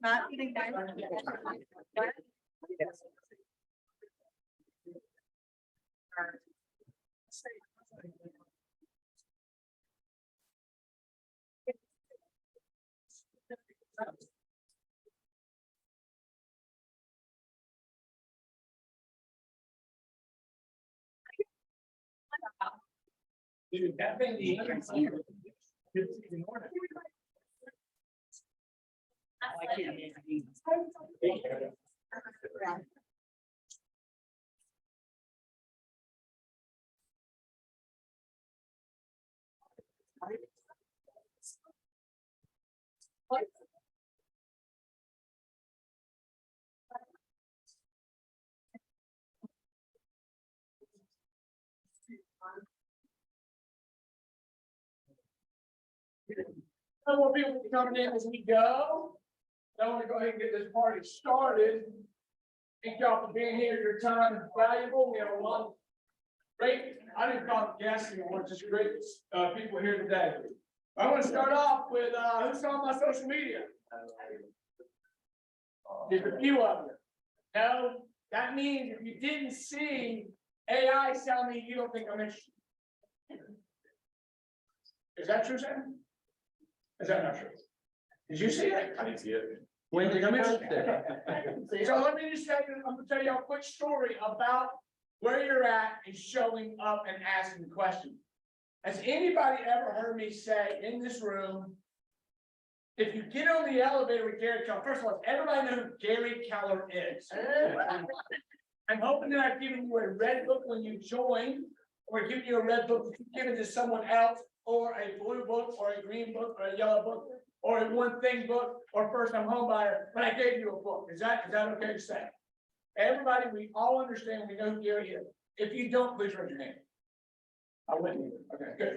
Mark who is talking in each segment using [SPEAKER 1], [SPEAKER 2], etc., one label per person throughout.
[SPEAKER 1] Not eating
[SPEAKER 2] Dude, that thing the I can't. Some more people coming in as we go. I want to go ahead and get this party started. Thank y'all for being here. Your time is valuable. We have a lot of great, I didn't call it guests anymore, just great people here today. I want to start off with who's on my social media? There's a few of you. No, that means if you didn't see AI, tell me you don't think I'm interested. Is that true, Sam? Is that not true? Did you see it? I didn't see it. When did you come in? So let me just tell you, I'm gonna tell you a quick story about where you're at and showing up and asking questions. Has anybody ever heard me say in this room, if you get on the elevator with Gary Keller, first of all, everybody know who Gary Keller is. I'm hoping that I've given you a red book when you join, or giving you a red book that you've given to someone else, or a blue book, or a green book, or a yellow book, or a one thing book, or first time home buyer, but I gave you a book. Is that okay to say? Everybody, we all understand, we know who Gary is. If you don't, please raise your hand. I wouldn't either. Okay, good.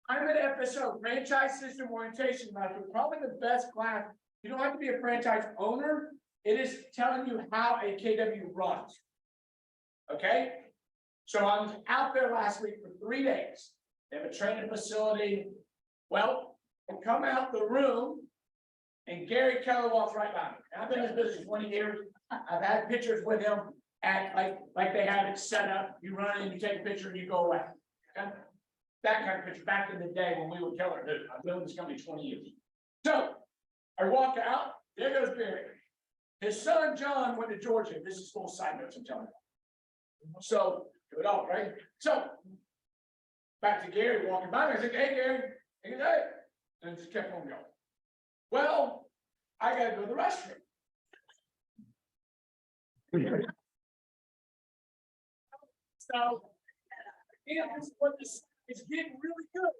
[SPEAKER 2] I'm at FSO, Franchise System Orientation Master, probably the best class. You don't have to be a franchise owner. It is telling you how a KW runs. Okay? So I was out there last week for 3 days. They have a training facility. Well, I come out the room and Gary Keller walks right by me. I've been in this business 20 years. I've had pictures with him at like they have it set up. You run in, you take a picture, and you go away. Okay? That kind of picture back in the day when we were Keller. I've been with this company 20 years. So I walk out, there goes Gary. His son John went to Georgia. This is full side notes I'm telling you. So do it all, right? So back to Gary walking by me. I said, hey Gary, hey, and just kept on going. Well, I gotta go to the restroom. So it's getting really good.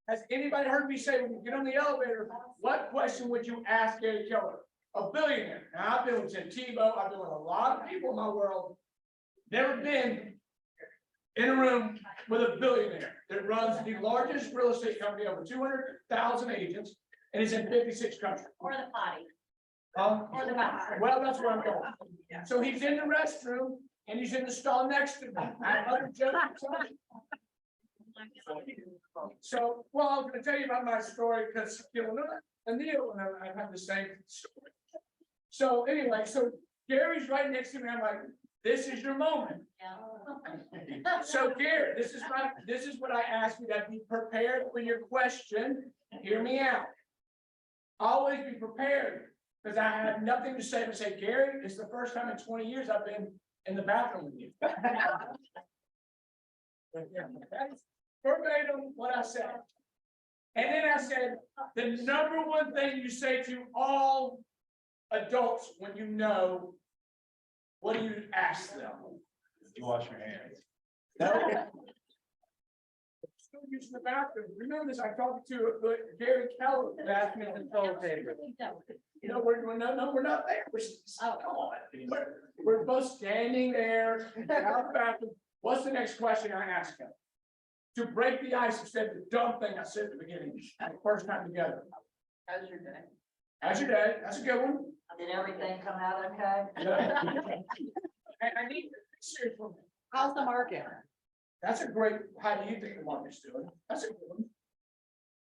[SPEAKER 2] Has anybody heard me say when you get on the elevator, what question would you ask Gary Keller? A billionaire. Now I've been with Tebow, I've been with a lot of people in my world. Never been in a room with a billionaire that runs the largest real estate company, over 200,000 agents, and is in 56 countries.
[SPEAKER 1] Or the potty.
[SPEAKER 2] Or the potty. Well, that's where I'm going. So he's in the restroom and he's in the stall next to me. I have other jokes. So, well, I was going to tell you about my story because and Neil and I have the same story. So anyway, so Gary's right next to me. I'm like, this is your moment. Yeah. So Gary, this is what I ask you, that be prepared for your question. Hear me out. Always be prepared, because I have nothing to say but say, Gary, it's the first time in 20 years I've been in the bathroom with you. That's verbatim what I said. And then I said, the number one thing you say to all adults when you know, what do you ask them?
[SPEAKER 1] You wash your hands.
[SPEAKER 2] Still using the bathroom. Remember this, I talked to Gary Keller.
[SPEAKER 3] Bathroom and toilet paper.
[SPEAKER 2] You know, we're not there. Come on. We're both standing there. Out the bathroom. What's the next question I ask him? To break the ice, I said the dumb thing I said at the beginning, the first time together.
[SPEAKER 4] How's your day?
[SPEAKER 2] How's your day? That's a good one.
[SPEAKER 4] Did everything come out okay?
[SPEAKER 2] I need to be serious for me.
[SPEAKER 4] How's the market?
[SPEAKER 2] That's a great, how do you think the market's doing? That's a good one.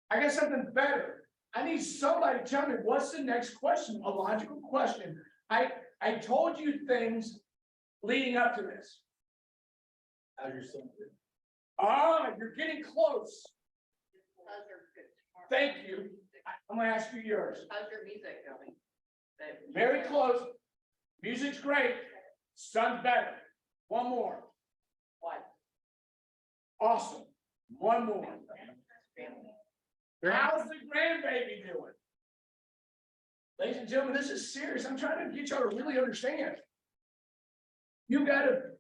[SPEAKER 2] I got something better. I need somebody to tell me what's the next question, a logical question. I told you things leading up to this.
[SPEAKER 1] How's your son?
[SPEAKER 2] Ah, you're getting close.
[SPEAKER 4] How's your?
[SPEAKER 2] Thank you. I'm gonna ask you yours.
[SPEAKER 4] How's your music going?
[SPEAKER 2] Very close. Music's great. Sun's better. One more.
[SPEAKER 4] What?
[SPEAKER 2] Awesome. One more. How's the grandbaby doing? Ladies and gentlemen, this is serious. I'm trying to get y'all to really understand. You gotta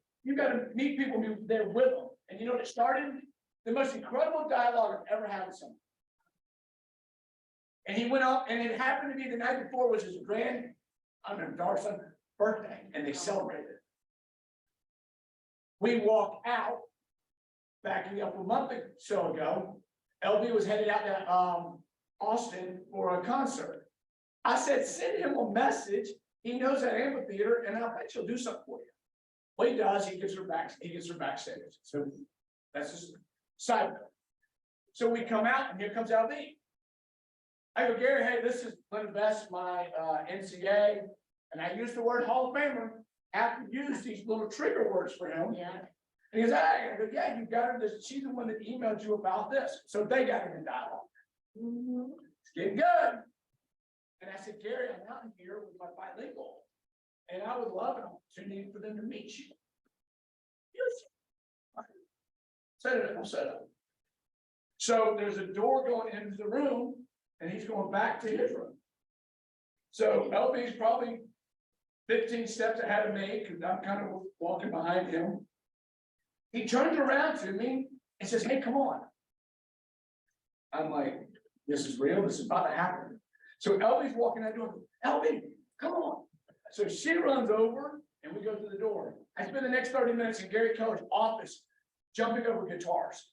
[SPEAKER 2] meet people and be there with them. And you know what it started? The most incredible dialogue I've ever had with someone. And he went up, and it happened to be the night before was his daughter's birthday, and they celebrated. We walked out, backing up a month or so ago. LB was headed out to Austin for a concert. I said, send him a message. He knows that amphitheater, and I bet he'll do something for you. Well, he does. He gets her backstage. So that's just side note. So we come out, and here comes LB. I go, Gary, hey, this is Glenn Best, my NCA, and I use the word Hall of Famer. Have to use these little trigger words for him.
[SPEAKER 4] Yeah.
[SPEAKER 2] And he goes, hey, I go, yeah, you got her. She's the one that emailed you about this. So they got in dialogue. It's getting good. And I said, Gary, I'm out here with my bilingual, and I would love an opportunity for them to meet you. Yes. Set it up, set up. So there's a door going into the room, and he's going back to his room. So LB's probably 15 steps ahead of me, because I'm kind of walking behind him. He turns around to me and says, hey, come on. I'm like, this is real, this is about to happen. So LB's walking out door, LB, come on. So she runs over and we go to the door. I spend the next 30 minutes in Gary Keller's office, jumping over guitars.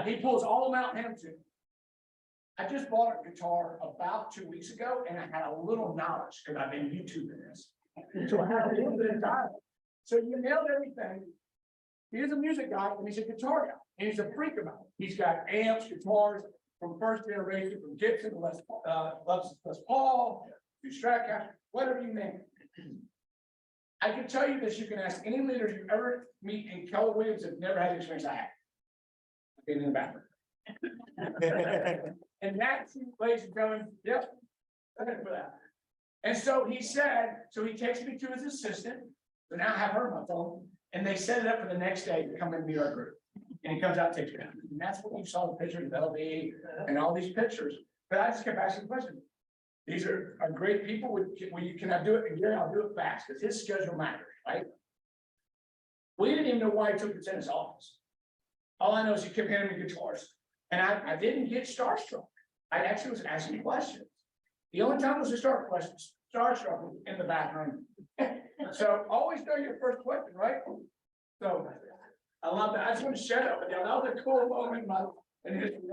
[SPEAKER 2] He pulls all of them out and hands to me. I just bought a guitar about 2 weeks ago, and I had a little knowledge because I've been YouTubing this. So I had a little bit of dialogue. So you nailed everything. He's a music guy, and he's a guitar guy, and he's a freak about it. He's got amps, guitars from first generation, from Gibson to Les Paul, to Stratocaster, whatever you name it. I can tell you this: you can ask any leader you ever meet in Keller Williams have never had the experience I had. I've been in the bathroom. And that's, ladies and gentlemen, yep, thank you for that. And so he said, so he takes me to his assistant, so now I have her on my phone, and they set it up for the next day to come and meet our group. And he comes out and takes me down. And that's when you saw the pictures of LB and all these pictures. But I just kept asking questions. These are great people. Can I do it? And Gary, I'll do it fast because his schedule matters, right? We didn't even know why he took it in his office. All I know is he kept handing me guitars. And I didn't get starstruck. I actually was asking questions. The only time was a starstruck was in the bathroom. So always know your first question, right? So I love that. I just want to share that with you. That was a cool moment in history.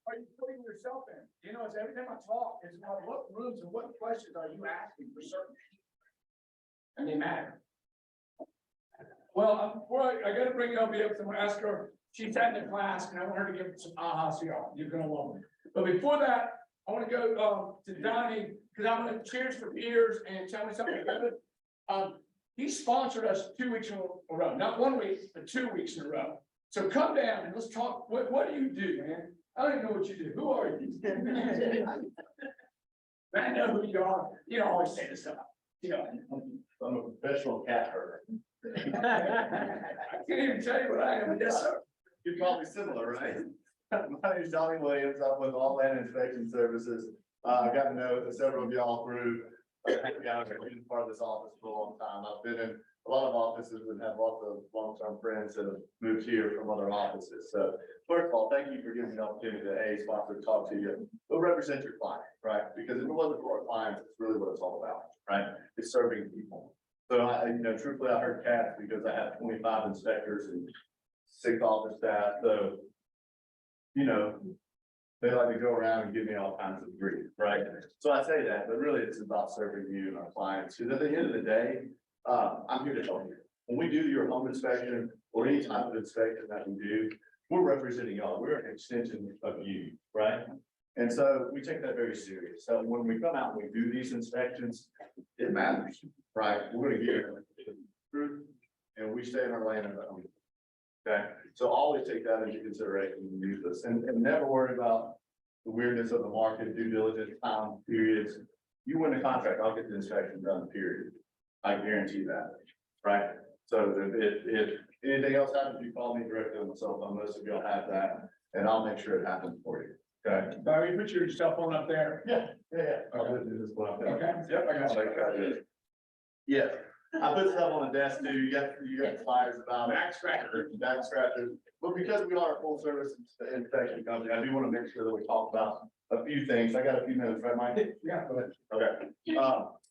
[SPEAKER 2] Are you putting yourself in? You know, it's every time I talk, it's about what rooms and what questions are you asking for certain people? And they matter. Well, before I got to bring LB up, so I'm going to ask her. She's at the class, and I want her to give some ahas here. You're going to love it. But before that, I want to go to Donnie, because I'm going to cheers for peers and tell me something good. He sponsored us 2 weeks in a row, not 1 week, but 2 weeks in a row. So come down and let's talk. What do you do, man? I don't even know what you do. Who are you? I know who you are. You don't always say this stuff. You know,
[SPEAKER 1] I'm a professional cat herder.
[SPEAKER 2] I can't even tell you what I am. Yes, sir.
[SPEAKER 5] You're probably similar, right? My name is Johnny Williams. I'm with All Land Inspection Services. I got to know several of y'all through, I've been part of this office for a long time. I've been in a lot of offices and have lots of long-term friends that have moved here from other offices. So first of all, thank you for giving me the opportunity to sponsor to talk to you, but represent your client, right? Because if it wasn't for our clients, it's really what it's all about, right? It's serving people. So I, truthfully, I heard cats because I have 25 inspectors and 6 office staff. So, they like to go around and give me all kinds of grief, right? So I say that, but really it's about serving you and our clients. Because at the end of the day, I'm here to help you. When we do your home inspection or any type of inspection that we do, we're representing y'all. We're an extension of you, right? And so we take that very serious. So when we come out and we do these inspections, it matters, right? We're gonna get it through and we stay in our lane. Okay, so always take that into consideration when you use this and never worry about the weirdness of the market, due diligence, time periods. You win the contract, I'll get the inspection done, period. I guarantee that, right? So if anything else happens, you call me directly on my cell phone. Most of y'all have that and I'll make sure it happens for you. Okay.
[SPEAKER 2] Barry, put your cell phone up there.
[SPEAKER 5] Yeah. I'll do this one.
[SPEAKER 2] Okay. Yep, I got you.
[SPEAKER 5] Yeah, I put stuff on the desk too. You got flyers about it.
[SPEAKER 2] Back scratcher.
[SPEAKER 5] Back scratchers. But because we are a full service inspection company, I do want to make sure that we talk about a few things. I got a few minutes, right, Mike?
[SPEAKER 2] Yeah, go ahead.
[SPEAKER 5] Okay.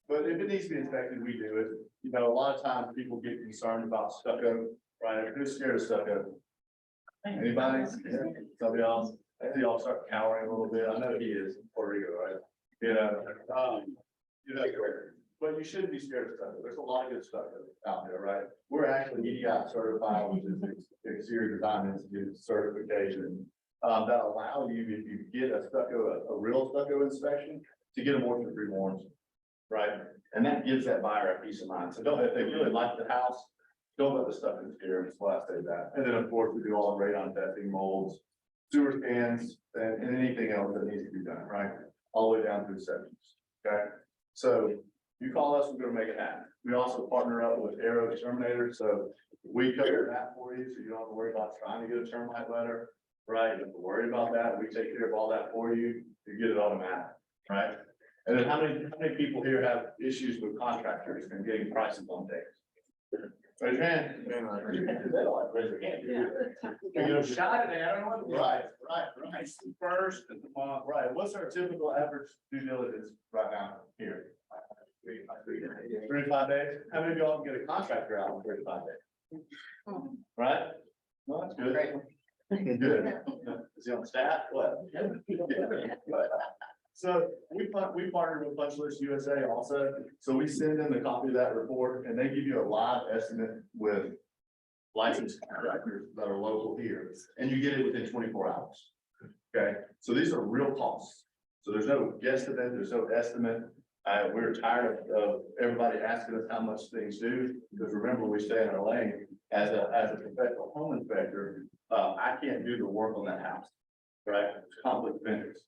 [SPEAKER 5] But if it needs to be inspected, we do it. A lot of times people get concerned about stucco, right? Who's scared of stucco? Anybody? Somebody else? I see y'all start cowering a little bit. I know he is, Puerto Rico, right? But you shouldn't be scared of stucco. There's a lot of good stuff out there, right? We're actually EDI certified, which is Exterior Design Institute certification, that allow you, if you get a real stucco inspection, to get a moisture-free warranty, right? And that gives that buyer a peace of mind. So if they really like the house, don't let the stuff interfere. That's why I say that. And then of course, we do all the radon testing, molds, sewer scans, and anything else that needs to be done, right? All the way down through sections, okay? So you call us, we're gonna make it happen. We also partner up with Aero Exterminator, so we cover that for you, so you don't have to worry about trying to get a termite letter, right? You don't have to worry about that. We take care of all that for you. You get it automatic, right? And then how many people here have issues with contractors and getting prices on things? Raise your hand. They don't like raise their hand.
[SPEAKER 2] You get a shot at it. I don't know what.
[SPEAKER 5] Right.
[SPEAKER 2] First at the month.
[SPEAKER 5] Right, what's our typical average due diligence right now here? 3 to 5 days. How many of y'all can get a contractor out in 3 to 5 days? Right? Well, that's good. Good. Is he on staff? What? So we partnered with Punch List USA also. So we send them a copy of that report and they give you a live estimate with licensed contractors that are local here, and you get it within 24 hours. Okay, so these are real costs. So there's no guesstimate, there's no estimate. We're tired of everybody asking us how much things do, because remember, we stay in our lane. As a professional home inspector, I can't do the work on that house, right? It's conflict of interest.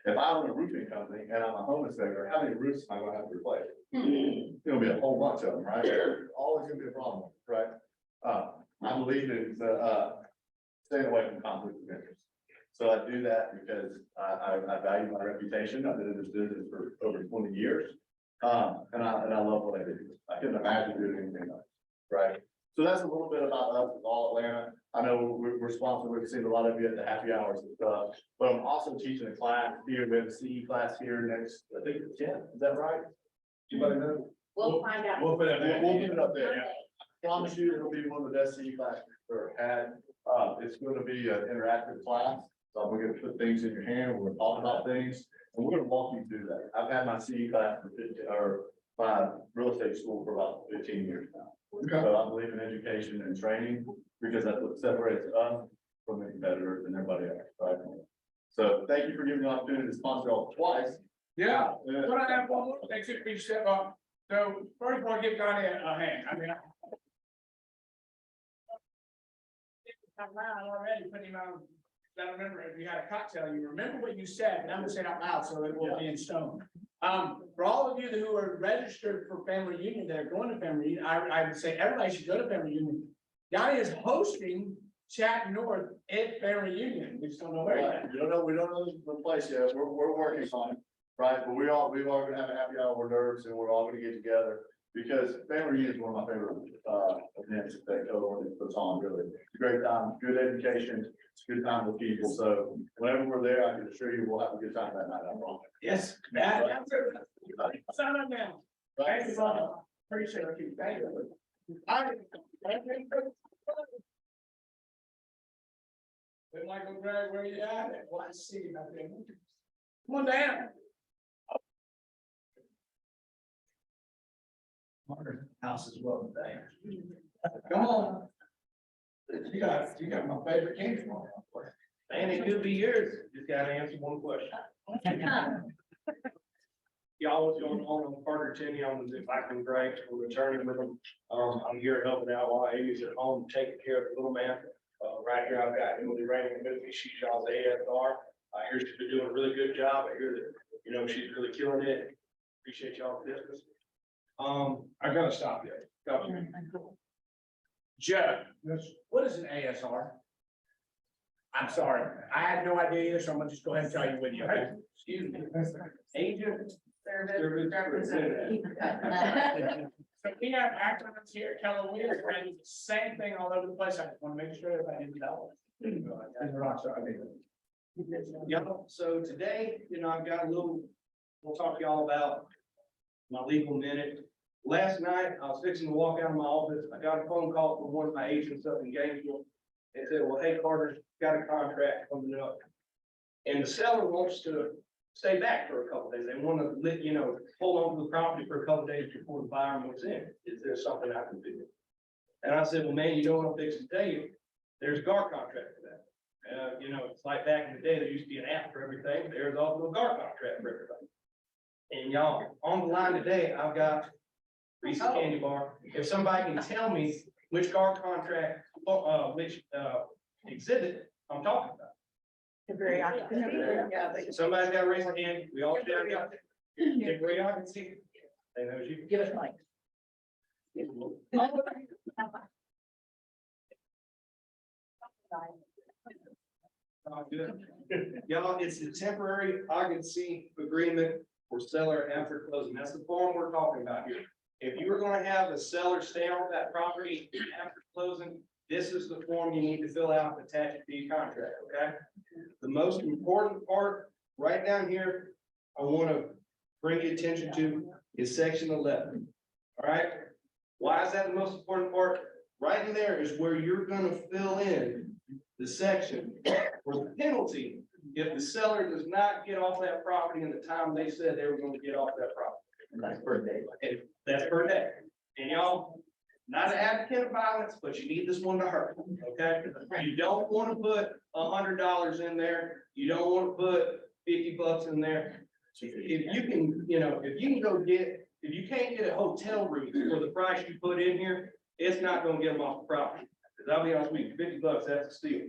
[SPEAKER 5] If I own a roofing company and I'm a home inspector, how many roofs am I gonna have to replace? It'll be a whole bunch of them, right? Always gonna be a problem, right? I believe in staying away from conflict of interest. So I do that because I value my reputation. I've been in this business for over 20 years. And I love what I do. I couldn't imagine doing anything else, right? So that's a little bit about us with All Atlanta. I know we're sponsored. We've seen a lot of you at the happy hours and stuff, but I'm also teaching a class here. We have a CE class here next, I think it's 10. Is that right? Anybody know?
[SPEAKER 4] We'll find out.
[SPEAKER 5] We'll put it up there. Yeah. Promise you, it'll be one of the best CE classes we've ever had. It's going to be an interactive class. So we're going to put things in your hand. We're going to talk about things, and we're going to walk you through that. I've had my CE class for 15 or my real estate school for about 15 years now.
[SPEAKER 2] Okay.
[SPEAKER 5] So I believe in education and training because that's what separates us from the competitors and everybody else, right? So thank you for giving me the opportunity to sponsor all twice.
[SPEAKER 2] Yeah, but I have one more thing to be said. So first of all, give Donnie a hand. I mean. Out loud already, putting him on. I remember if you had a cocktail, you remember what you said, and I'm gonna say it out loud so it will be in stone. For all of you who are registered for family reunion that are going to family reunion, I would say everybody should go to family reunion. Donnie is hosting chat north at Family Union, we just don't know where yet.
[SPEAKER 5] We don't know the place yet, we're working on it, right, but we all gonna have a happy hour, we're nerds, and we're all gonna get together. Because family reunion is one of my favorite, events that Code puts on, really, it's a great time, good education, it's a good time with people, so whenever we're there, I can assure you, we'll have a good time that night, I'm wrong.
[SPEAKER 2] Yes, that's it. Sign up now. Thank you, Ron. Appreciate it. Thank you. All right. Hey, Michael Gregg, where you at? Well, I see you out there. Come on down. House as well today. Come on. You got my favorite candy bar.
[SPEAKER 3] And it could be yours, just gotta answer one question. Y'all was going on Carter Tinney, I was back in Gregg, we're returning with them. I'm here helping out while Amy's at home, taking care of the little man. Right here, I've got Emily Rainey with me, she's y'all's ASR. I hear she's been doing a really good job, I hear that, she's really killing it. Appreciate y'all's business.
[SPEAKER 2] I gotta stop you. Joe, what is an ASR? I'm sorry, I had no idea either, so I'm gonna just go ahead and tell you with you, okay?
[SPEAKER 3] Excuse me. Agent.
[SPEAKER 4] Service representative.
[SPEAKER 2] So we have acronyms here, Keller Williams, we're gonna do the same thing all over the place, I just wanna make sure everybody didn't know.
[SPEAKER 3] Yeah, so today, I've got a little, we'll talk to y'all about my legal minute. Last night, I was fixing to walk out of my office, I got a phone call from one of my agents up in Gainesville. They said, well, hey, Carter, got a contract coming up. And the seller wants to stay back for a couple days. They want to hold on to the property for a couple days before the buyer moves in. Is there something I can do? And I said, well, man, you know what I'm fixing to tell you? There's a GAR contract for that. It's like back in the day, there used to be an app for everything. There's also a GAR contract for everything. And y'all, on the line today, I've got Reese's Candy Bar. If somebody can tell me which GAR contract, which exhibit I'm talking about. Somebody's got to raise their hand. We all share it. Temporary occupancy. They know you.
[SPEAKER 4] Give us mic.
[SPEAKER 3] Good. Y'all, it's the temporary occupancy agreement for seller after closing. That's the form we're talking about here. If you were gonna have the seller stay on that property after closing, this is the form you need to fill out, attach it to your contract, okay? The most important part, right down here, I wanna bring your attention to is section 11, all right? Why is that the most important part? Right in there is where you're gonna fill in the section for the penalty if the seller does not get off that property in the time they said they were gonna get off that property.
[SPEAKER 5] And that's per day.
[SPEAKER 3] And that's per day. And y'all, not an advocate of violence, but you need this one to hurt, okay? You don't want to put $100 in there. You don't want to put $50 in there. If you can, if you can't get a hotel room for the price you put in here, it's not gonna get them off the property. Because I'll be honest with you, $50, that's a steal.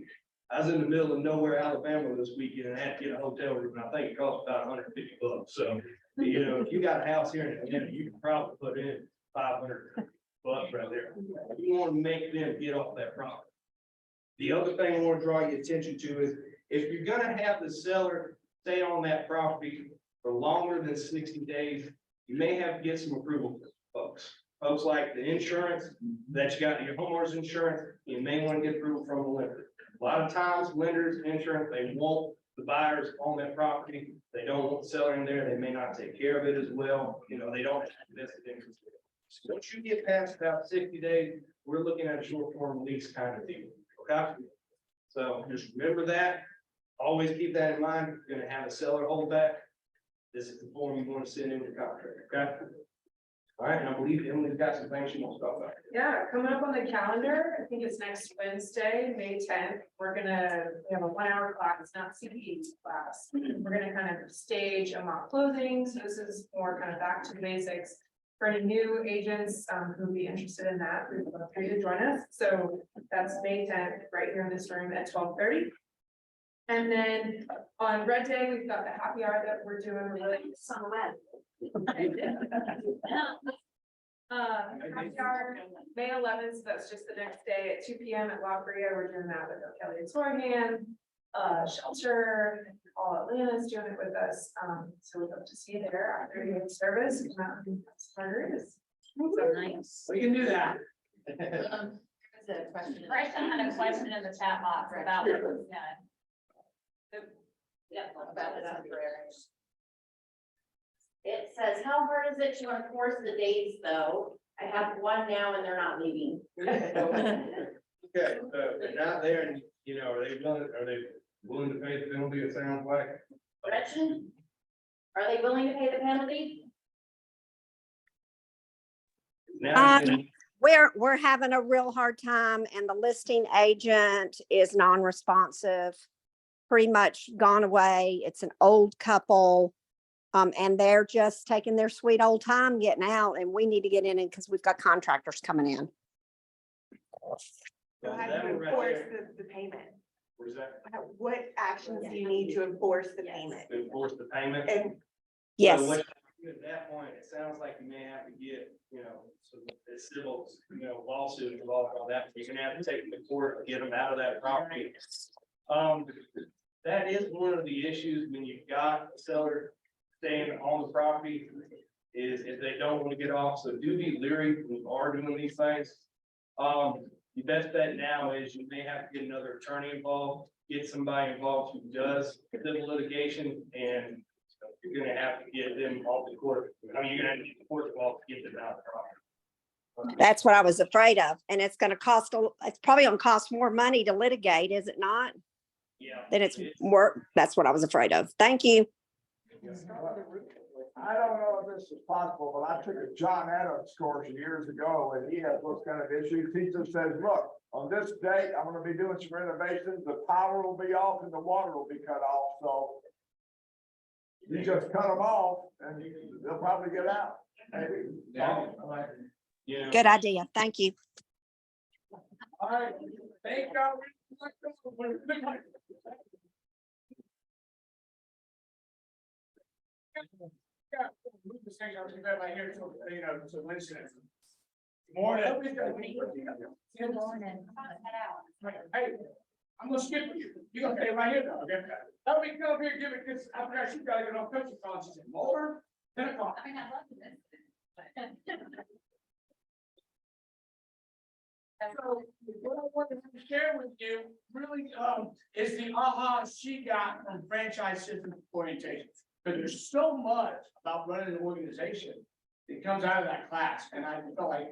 [SPEAKER 3] I was in the middle of nowhere, Alabama this weekend and had to get a hotel room, and I think it cost about $150. So, if you got a house here in Atlanta, you can probably put in $500 right there. You want to make them get off that property. The other thing I want to draw your attention to is if you're gonna have the seller stay on that property for longer than 60 days, you may have to get some approval, folks. Folks like the insurance that you got, your homeowner's insurance, you may want to get approval from the lender. A lot of times lenders, insurance, they want the buyers on that property. They don't want the seller in there. They may not take care of it as well. They don't have vested interest. So once you get past about 60 days, we're looking at a short form lease kind of deal, okay? So just remember that. Always keep that in mind. You're gonna have a seller hold back. This is the form you want to send in your contract, okay? All right, and I believe Emily's got some things she wants to talk about.
[SPEAKER 6] Yeah, coming up on the calendar, I think it's next Wednesday, May 10th. We have a 1-hour class, it's not CPE class. We're gonna kind of stage a mock closing. So this is more kind of back to the basics. For any new agents who would be interested in that, we'd love for you to join us. So that's May 10th, right here in this room at 12:30. And then on Red Day, we've got the happy hour that we're doing. We're really Happy hour, May 11th, that's just the next day at 2 p.m. at La Brea. We're doing that with Kelly and Sorhan, Shelter, all Atlanta's doing it with us. So we'd love to see you there after you get service. Come out and starters. So
[SPEAKER 4] Nice.
[SPEAKER 2] We can do that.
[SPEAKER 4] There's a question.
[SPEAKER 7] Bryson had a question in the chat box about what was done.
[SPEAKER 4] Yeah, about the temporary.
[SPEAKER 7] It says, how hard is it to enforce the dates though? I have one now and they're not leaving.
[SPEAKER 3] Okay, so they're not there and, you know, are they willing to pay the penalty, it sounds like?
[SPEAKER 7] Gretchen? Are they willing to pay the penalty?
[SPEAKER 3] Now, you can-
[SPEAKER 8] We're having a real hard time and the listing agent is non-responsive. Pretty much gone away. It's an old couple. And they're just taking their sweet old time getting out and we need to get in it because we've got contractors coming in.
[SPEAKER 9] So how
[SPEAKER 3] that
[SPEAKER 9] do you
[SPEAKER 3] one right
[SPEAKER 9] enforce
[SPEAKER 3] there.
[SPEAKER 9] the payment?
[SPEAKER 3] Where's that?
[SPEAKER 9] What actions do you need to enforce the payment?
[SPEAKER 3] To enforce the payment?
[SPEAKER 9] And
[SPEAKER 8] Yes.
[SPEAKER 3] So what you do at that point, it sounds like you may have to get, you know, some civil, you know, lawsuit involved on that. You're gonna have to take them to court to get them out of that property. That is one of the issues when you've got a seller staying on the property is if they don't want to get off. So do be leery when you are doing these things. The best bet now is you may have to get another attorney involved, get somebody involved who does civil litigation, and you're gonna have to get them off the court. I mean, you're gonna have to get the court involved to get them out of the property.
[SPEAKER 8] That's what I was afraid of. And it's gonna cost, it's probably gonna cost more money to litigate, is it not?
[SPEAKER 3] Yeah.
[SPEAKER 8] Then it's work. That's what I was afraid of. Thank you.
[SPEAKER 1] I don't know if this is possible, but I took a John Adams course years ago and he has those kind of issues. He just says, look, on this date, I'm gonna be doing some renovations, the power will be off and the water will be cut off, so. You just cut them off and they'll probably get out. Maybe.
[SPEAKER 3] Yeah. You know,
[SPEAKER 8] Good idea. Thank you.
[SPEAKER 2] All right, thank God. Yeah, move this thing over to bed right here till, you know, to Wednesday. Morning. Good morning. Hey, I'm gonna skip you. You're gonna stay right here though, okay? Let me come up here, give it, cause I forgot you gotta get on picture calls. She said, Mulder, 10 o'clock.
[SPEAKER 7] I mean, I love this.
[SPEAKER 2] So what I wanted to share with you really, is the aha she got from franchise system orientation. But there's so much about running an organization that comes out of that class, and I felt like,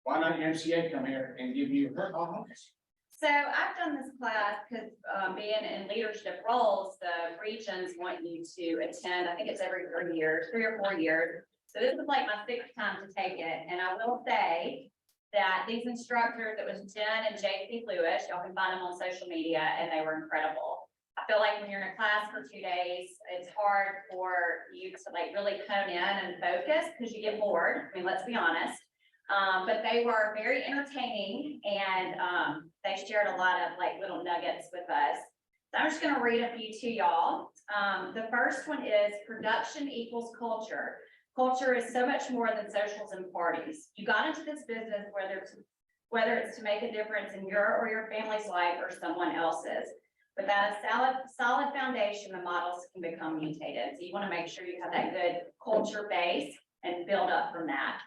[SPEAKER 2] why not the MCA come here and give you her ahas?
[SPEAKER 7] So I've done this class because being in leadership roles, the regions want you to attend, I think it's every 3 years, 3 or 4 years. So this is like my 6th time to take it. And I will say that these instructors, it was Jen and JC Lewis, y'all can find them on social media, and they were incredible. I feel like when you're in a class for 2 days, it's hard for you to like really hone in and focus because you get bored. I mean, let's be honest. But they were very entertaining and they shared a lot of like little nuggets with us. So I'm just going to read a few to y'all. The first one is production equals culture. Culture is so much more than socials and parties. You got into this business whether it's to make a difference in your or your family's life or someone else's. Without a solid foundation, the models can become mutated. So you want to make sure you have that good culture base and build up from that.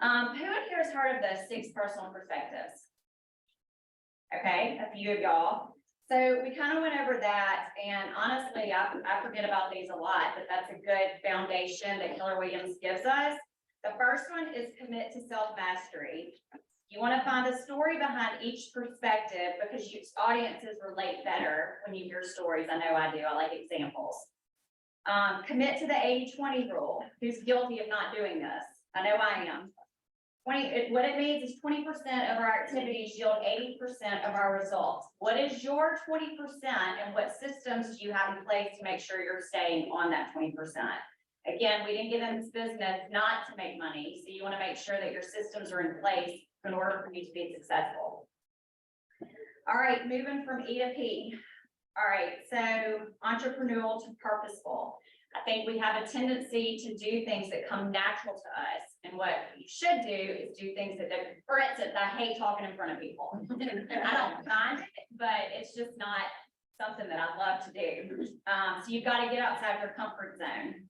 [SPEAKER 7] Who in here has heard of the 6 personal perspectives? Okay, a few of y'all. So we kind of went over that, and honestly, I forget about these a lot, but that's a good foundation that Keller Williams gives us. The first one is commit to self-mastery. You want to find a story behind each perspective because audiences relate better when you hear stories. I know I do. I like examples. Commit to the 80-20 rule. Who's guilty of not doing this? I know I am. What it means is 20% of our activities yield 80% of our results. What is your 20% and what systems do you have in place to make sure you're staying on that 20%? Again, we didn't get in this business not to make money. So you want to make sure that your systems are in place in order for you to be successful. All right, moving from E to P. All right, so entrepreneurial to purposeful. I think we have a tendency to do things that come natural to us And what you should do is do things that, for instance, I hate talking in front of people. I don't mind it, but it's just not something that I love to do. So you've got to get outside your comfort zone.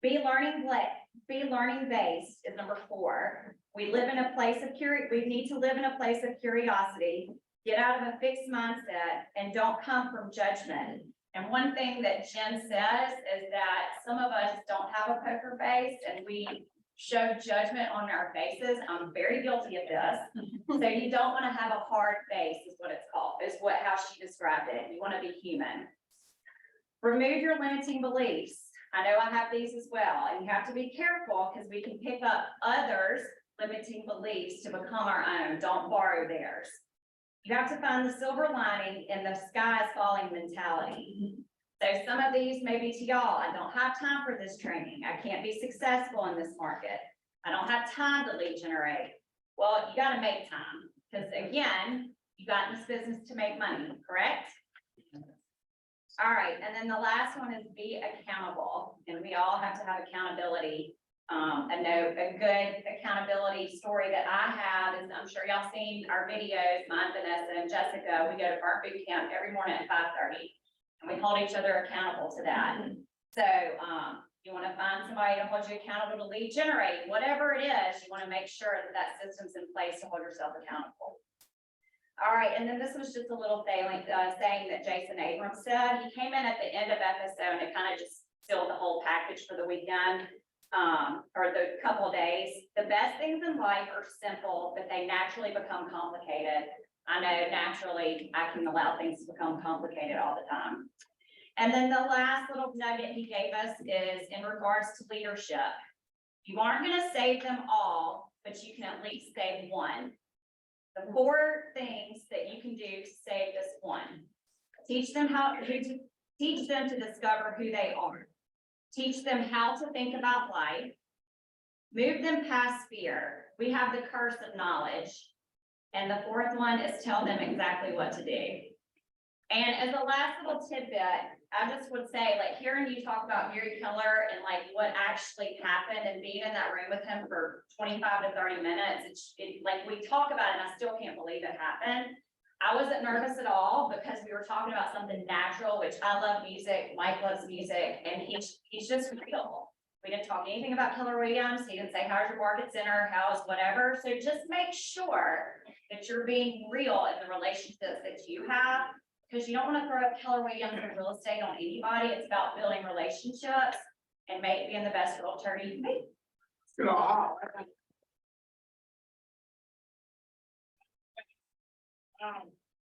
[SPEAKER 7] Be learning based is number 4. We live in a place of we need to live in a place of curiosity, get out of a fixed mindset, and don't come from judgment. And one thing that Jen says is that some of us don't have a poker face and we show judgment on our faces. I'm very guilty of this. So you don't want to have a hard face is what it's called, how she described it. You want to be human. Remove your limiting beliefs. I know I have these as well, and you have to be careful because we can pick up others' limiting beliefs to become our own. Don't borrow theirs. You have to find the silver lining in the sky is falling mentality. So some of these may be to y'all. I don't have time for this training. I can't be successful in this market. I don't have time to lead generate. Well, you got to make time because again, you got in this business to make money, correct? All right, and then the last one is be accountable, and we all have to have accountability. A good accountability story that I have is, I'm sure y'all seen our videos, mine, Vanessa, and Jessica. We go to our boot camp every morning at 5:30, and we hold each other accountable to that. So you want to find somebody to hold you accountable to lead generate, whatever it is, you want to make sure that that system's in place to hold yourself accountable. All right, and then this was just a little saying that Jason Abrams said. He came in at the end of episode and it kind of just sealed the whole package for the weekend, or the couple of days. The best things in life are simple, but they naturally become complicated. I know naturally I can allow things to become complicated all the time. And then the last little nugget he gave us is in regards to leadership. You aren't going to save them all, but you can at least save one. The 4 things that you can do to save this one. Teach them to discover who they are. Teach them how to think about life. Move them past fear. We have the curse of knowledge. And the 4th one is tell them exactly what to do. And as a last little tidbit, I just would say, like, hearing you talk about Gary Keller and like what actually happened and being in that room with him for 25 to 30 minutes, like we talk about it and I still can't believe it happened. I wasn't nervous at all because we were talking about something natural, which I love music, Mike loves music, and he's just real. We didn't talk anything about Keller Williams. He didn't say, how's your market center? How's whatever. So just make sure that you're being real in the relationships that you have. Because you don't want to throw up Keller Williams and real estate on anybody. It's about building relationships and being the best realtor you can be.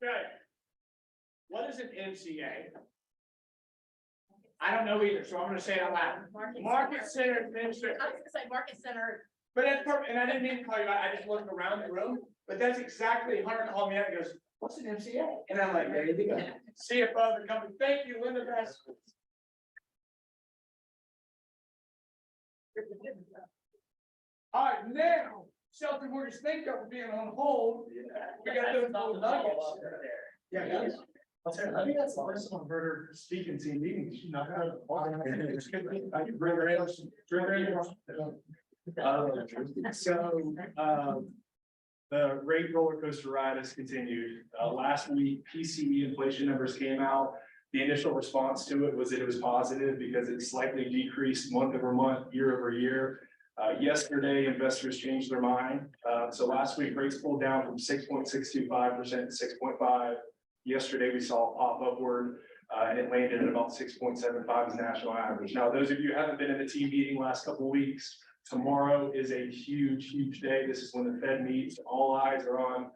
[SPEAKER 2] Good. What is an MCA? I don't know either, so I'm going to say it out loud. Market Center Administrator.
[SPEAKER 4] I was gonna say market center.
[SPEAKER 2] But that's perfect, and I didn't mean to call you out. I just looked around the room, but that's exactly, Hunter called me up and goes, what's an MCA? And I'm like, there you go. CFO of the company. Thank you, Linda Bass. All right, now, Shelton Mortgage, thank you for being on hold. We got those little nuggets. Yeah, guys.
[SPEAKER 5] I think that's the first one I've heard her speak in team meetings. She's not had a- I can bring her in. The rate roller coaster ride has continued. Last week, PCE inflation numbers came out. The initial response to it was that it was positive because it slightly decreased month over month, year over year. Yesterday, investors changed their mind. So last week, rates pulled down from 6.625% to 6.5. Yesterday, we saw a pop upward, and it landed at about 6.75 as national average. Now, those of you who haven't been in the team meeting last couple of weeks, tomorrow is a huge, huge day. This is when the Fed meets. All eyes are on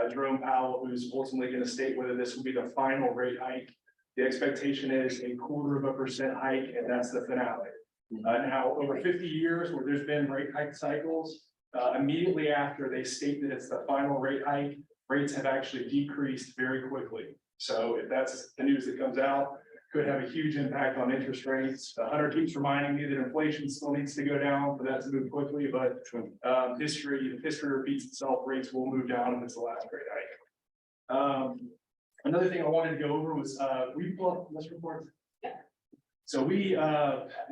[SPEAKER 5] Jerome Powell, who's ultimately going to state whether this will be the final rate hike. The expectation is 0.25% hike, and that's the finale. Now, over 50 years where there's been rate hike cycles, immediately after they state that it's the final rate hike, rates have actually decreased very quickly. So if that's the news that comes out, could have a huge impact on interest rates. Hunter keeps reminding me that inflation still needs to go down for that to move quickly, but if history repeats itself, rates will move down if it's the last rate hike. Another thing I wanted to go over was we pull up list reports.
[SPEAKER 10] So we,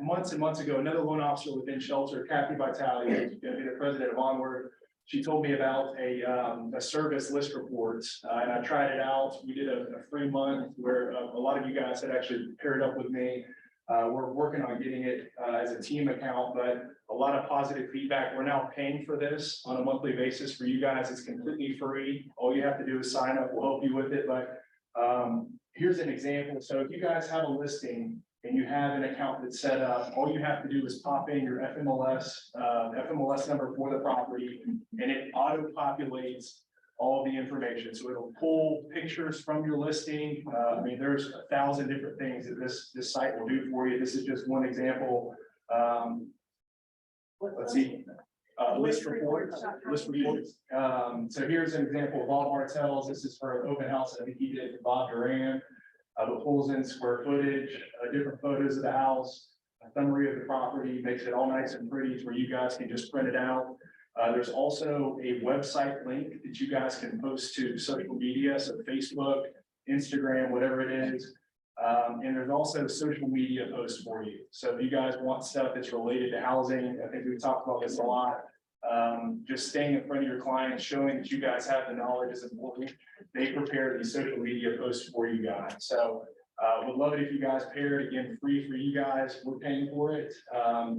[SPEAKER 10] months and months ago, another loan officer within Shelter, Kathy Vitale, who's gonna be the president of Onward. She told me about a service list report, and I tried it out. We did a free month where a lot of you guys had actually paired up with me. We're working on getting it as a team account, but a lot of positive feedback. We're now paying for this on a monthly basis for you guys. It's completely free. All you have to do is sign up. We'll help you with it, but here's an example. So if you guys have a listing and you have an account that's set up, all you have to do is pop in your FMLS number for the property, and it auto populates all the information. So it'll pull pictures from your listing. I mean, there's 1,000 different things that this site will do for you. This is just one example. Let's see, list reports. So here's an example of Bob Martell's. This is for an open house I think he did for Bob Duran. It pulls in square footage, different photos of the house, a summary of the property, makes it all nice and pretty where you guys can just print it out. There's also a website link that you guys can post to social media, so Facebook, Instagram, whatever it is. And there's also social media posts for you. So if you guys want stuff that's related to housing, I think we talked about this a lot. Just staying in front of your clients, showing that you guys have the knowledge is important. They prepare these social media posts for you guys. So would love it if you guys pair it, again, free for you guys. We're paying for it.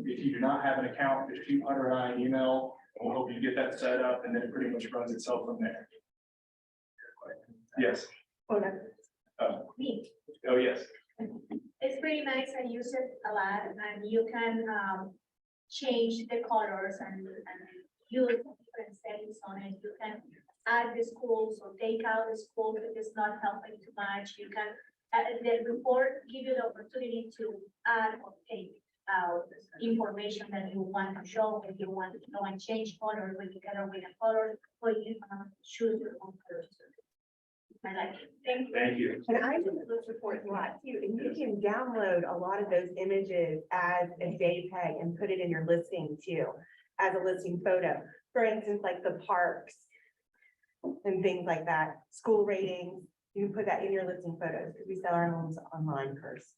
[SPEAKER 10] If you do not have an account, just shoot Hunter and I an email, and we'll help you get that set up, and then it pretty much runs itself from there. Yes.
[SPEAKER 11] Me.
[SPEAKER 10] Oh, yes.
[SPEAKER 11] It's pretty nice. I use it a lot, and you can change the colors and use different settings on it. You can add the schools or take out the school if it's not helping too much. You can, the report give you the opportunity to add or take out information that you want to show, if you want to go and change color, when you get away the color, or you choose your own colors. I like it. Thank you.
[SPEAKER 10] Thank you.
[SPEAKER 9] And I do those reports a lot too, and you can download a lot of those images as a JPEG and put it in your listing too, as a listing photo. For instance, like the parks and things like that, school ratings, you can put that in your listing photos, because we sell our homes online first.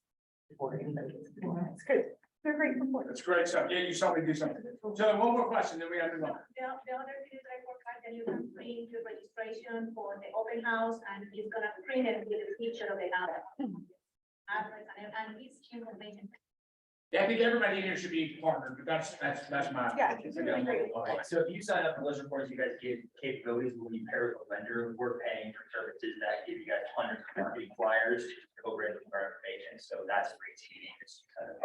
[SPEAKER 9] Before anybody gets it. It's good. They're great reports.
[SPEAKER 2] That's great stuff. Yeah, you saw me do something. So one more question, then we have to go.
[SPEAKER 11] The other thing is I forgot that you can print your registration for the open house, and it's gonna print it with a picture of the house. And it's information.
[SPEAKER 2] Yeah, I think everybody in here should be partnered, but that's my.
[SPEAKER 9] Yeah, it's really great.
[SPEAKER 12] Okay, so if you sign up for list reports, you guys get capabilities when you pair with a lender, we're paying for services that give you guys hundreds of marketing flyers, co-branded our information, so that's free TV.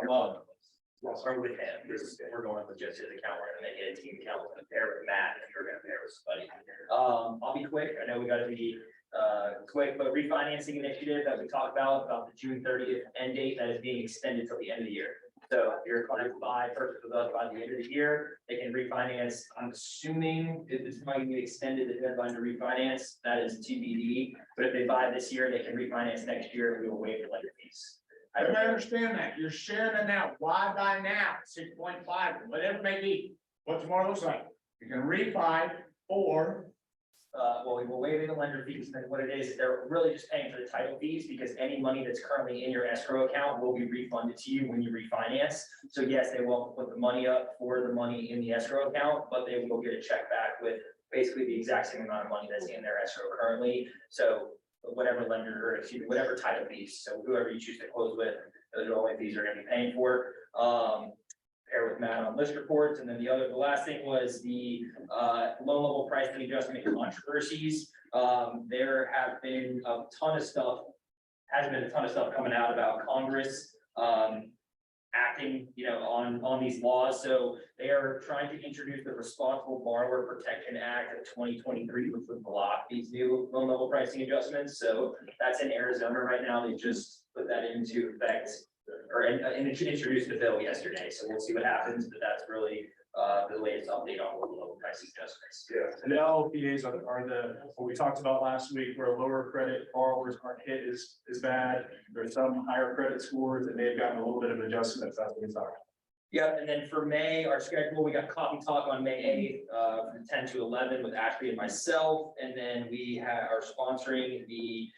[SPEAKER 12] I love it. We'll start with him, because we're going with just his account, we're gonna make it a team account, we're gonna pair with Matt, if you're gonna pair with somebody. I'll be quick, I know we gotta be quick, but refinancing initiative that we talked about the June 30th end date, that is being extended till the end of the year. So if you're client buy purchase with us by the end of the year, they can refinance. I'm assuming if it's going to be extended, the deadline to refinance, that is TBD. But if they buy this year, they can refinance next year, and we will waive the lender fees.
[SPEAKER 2] I don't understand that. You're sharing it now. Why buy now? 6.5, whatever it may be. What tomorrow looks like. You can refi or.
[SPEAKER 12] Well, we will waive the lender fees, and what it is, they're really just paying for the title fees, because any money that's currently in your escrow account will be refunded to you when you refinance. So yes, they won't put the money up for the money in the escrow account, but they will get a check back with basically the exact same amount of money that's in their escrow currently. So whatever lender, or excuse me, whatever title fees, so whoever you choose to close with, those are the only fees they're gonna be paying for. Pair with Matt on list reports, and then the last thing was the loan level pricing adjustment controversies. There have been a ton of stuff, has been a ton of stuff coming out about Congress acting, on these laws. So they are trying to introduce the Responsible Borrower Protection Act of 2023, which would block these new loan level pricing adjustments. So that's in Arizona right now. They just put that into effect, and introduced the bill yesterday. So we'll see what happens, but that's really the latest update on loan level pricing adjustments.
[SPEAKER 10] Yeah, and the LLPAs are the, what we talked about last week, where lower credit borrowers aren't hit is bad. There's some higher credit scores that may have gotten a little bit of adjustments. That's what we talked.
[SPEAKER 12] Yeah, and then for May, our schedule, we got coffee talk on May 8th, from 10 to 11 with Ashley and myself. And then we are sponsoring the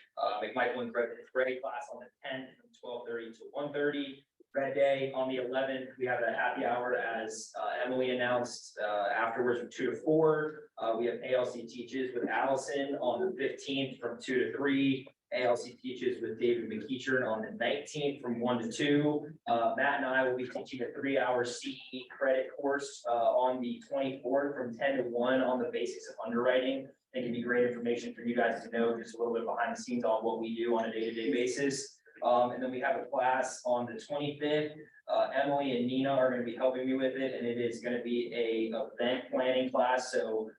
[SPEAKER 12] McMichael and Gray class on the 10th from 12:30 to 1:30. Red Day on the 11th, we have a happy hour as Emily announced afterwards from 2 to 4. We have ALC Teaches with Allison on the 15th from 2 to 3. ALC Teaches with David McEachern on the 19th from 1 to 2. Matt and I will be teaching a 3-hour CE credit course on the 24th from 10 to 1 on the basics of underwriting. I think it'd be great information for you guys to know just a little bit behind the scenes on what we do on a day-to-day basis. And then we have a class on the 25th. Emily and Nina are going to be helping me with it, and it is going to be a event planning class. So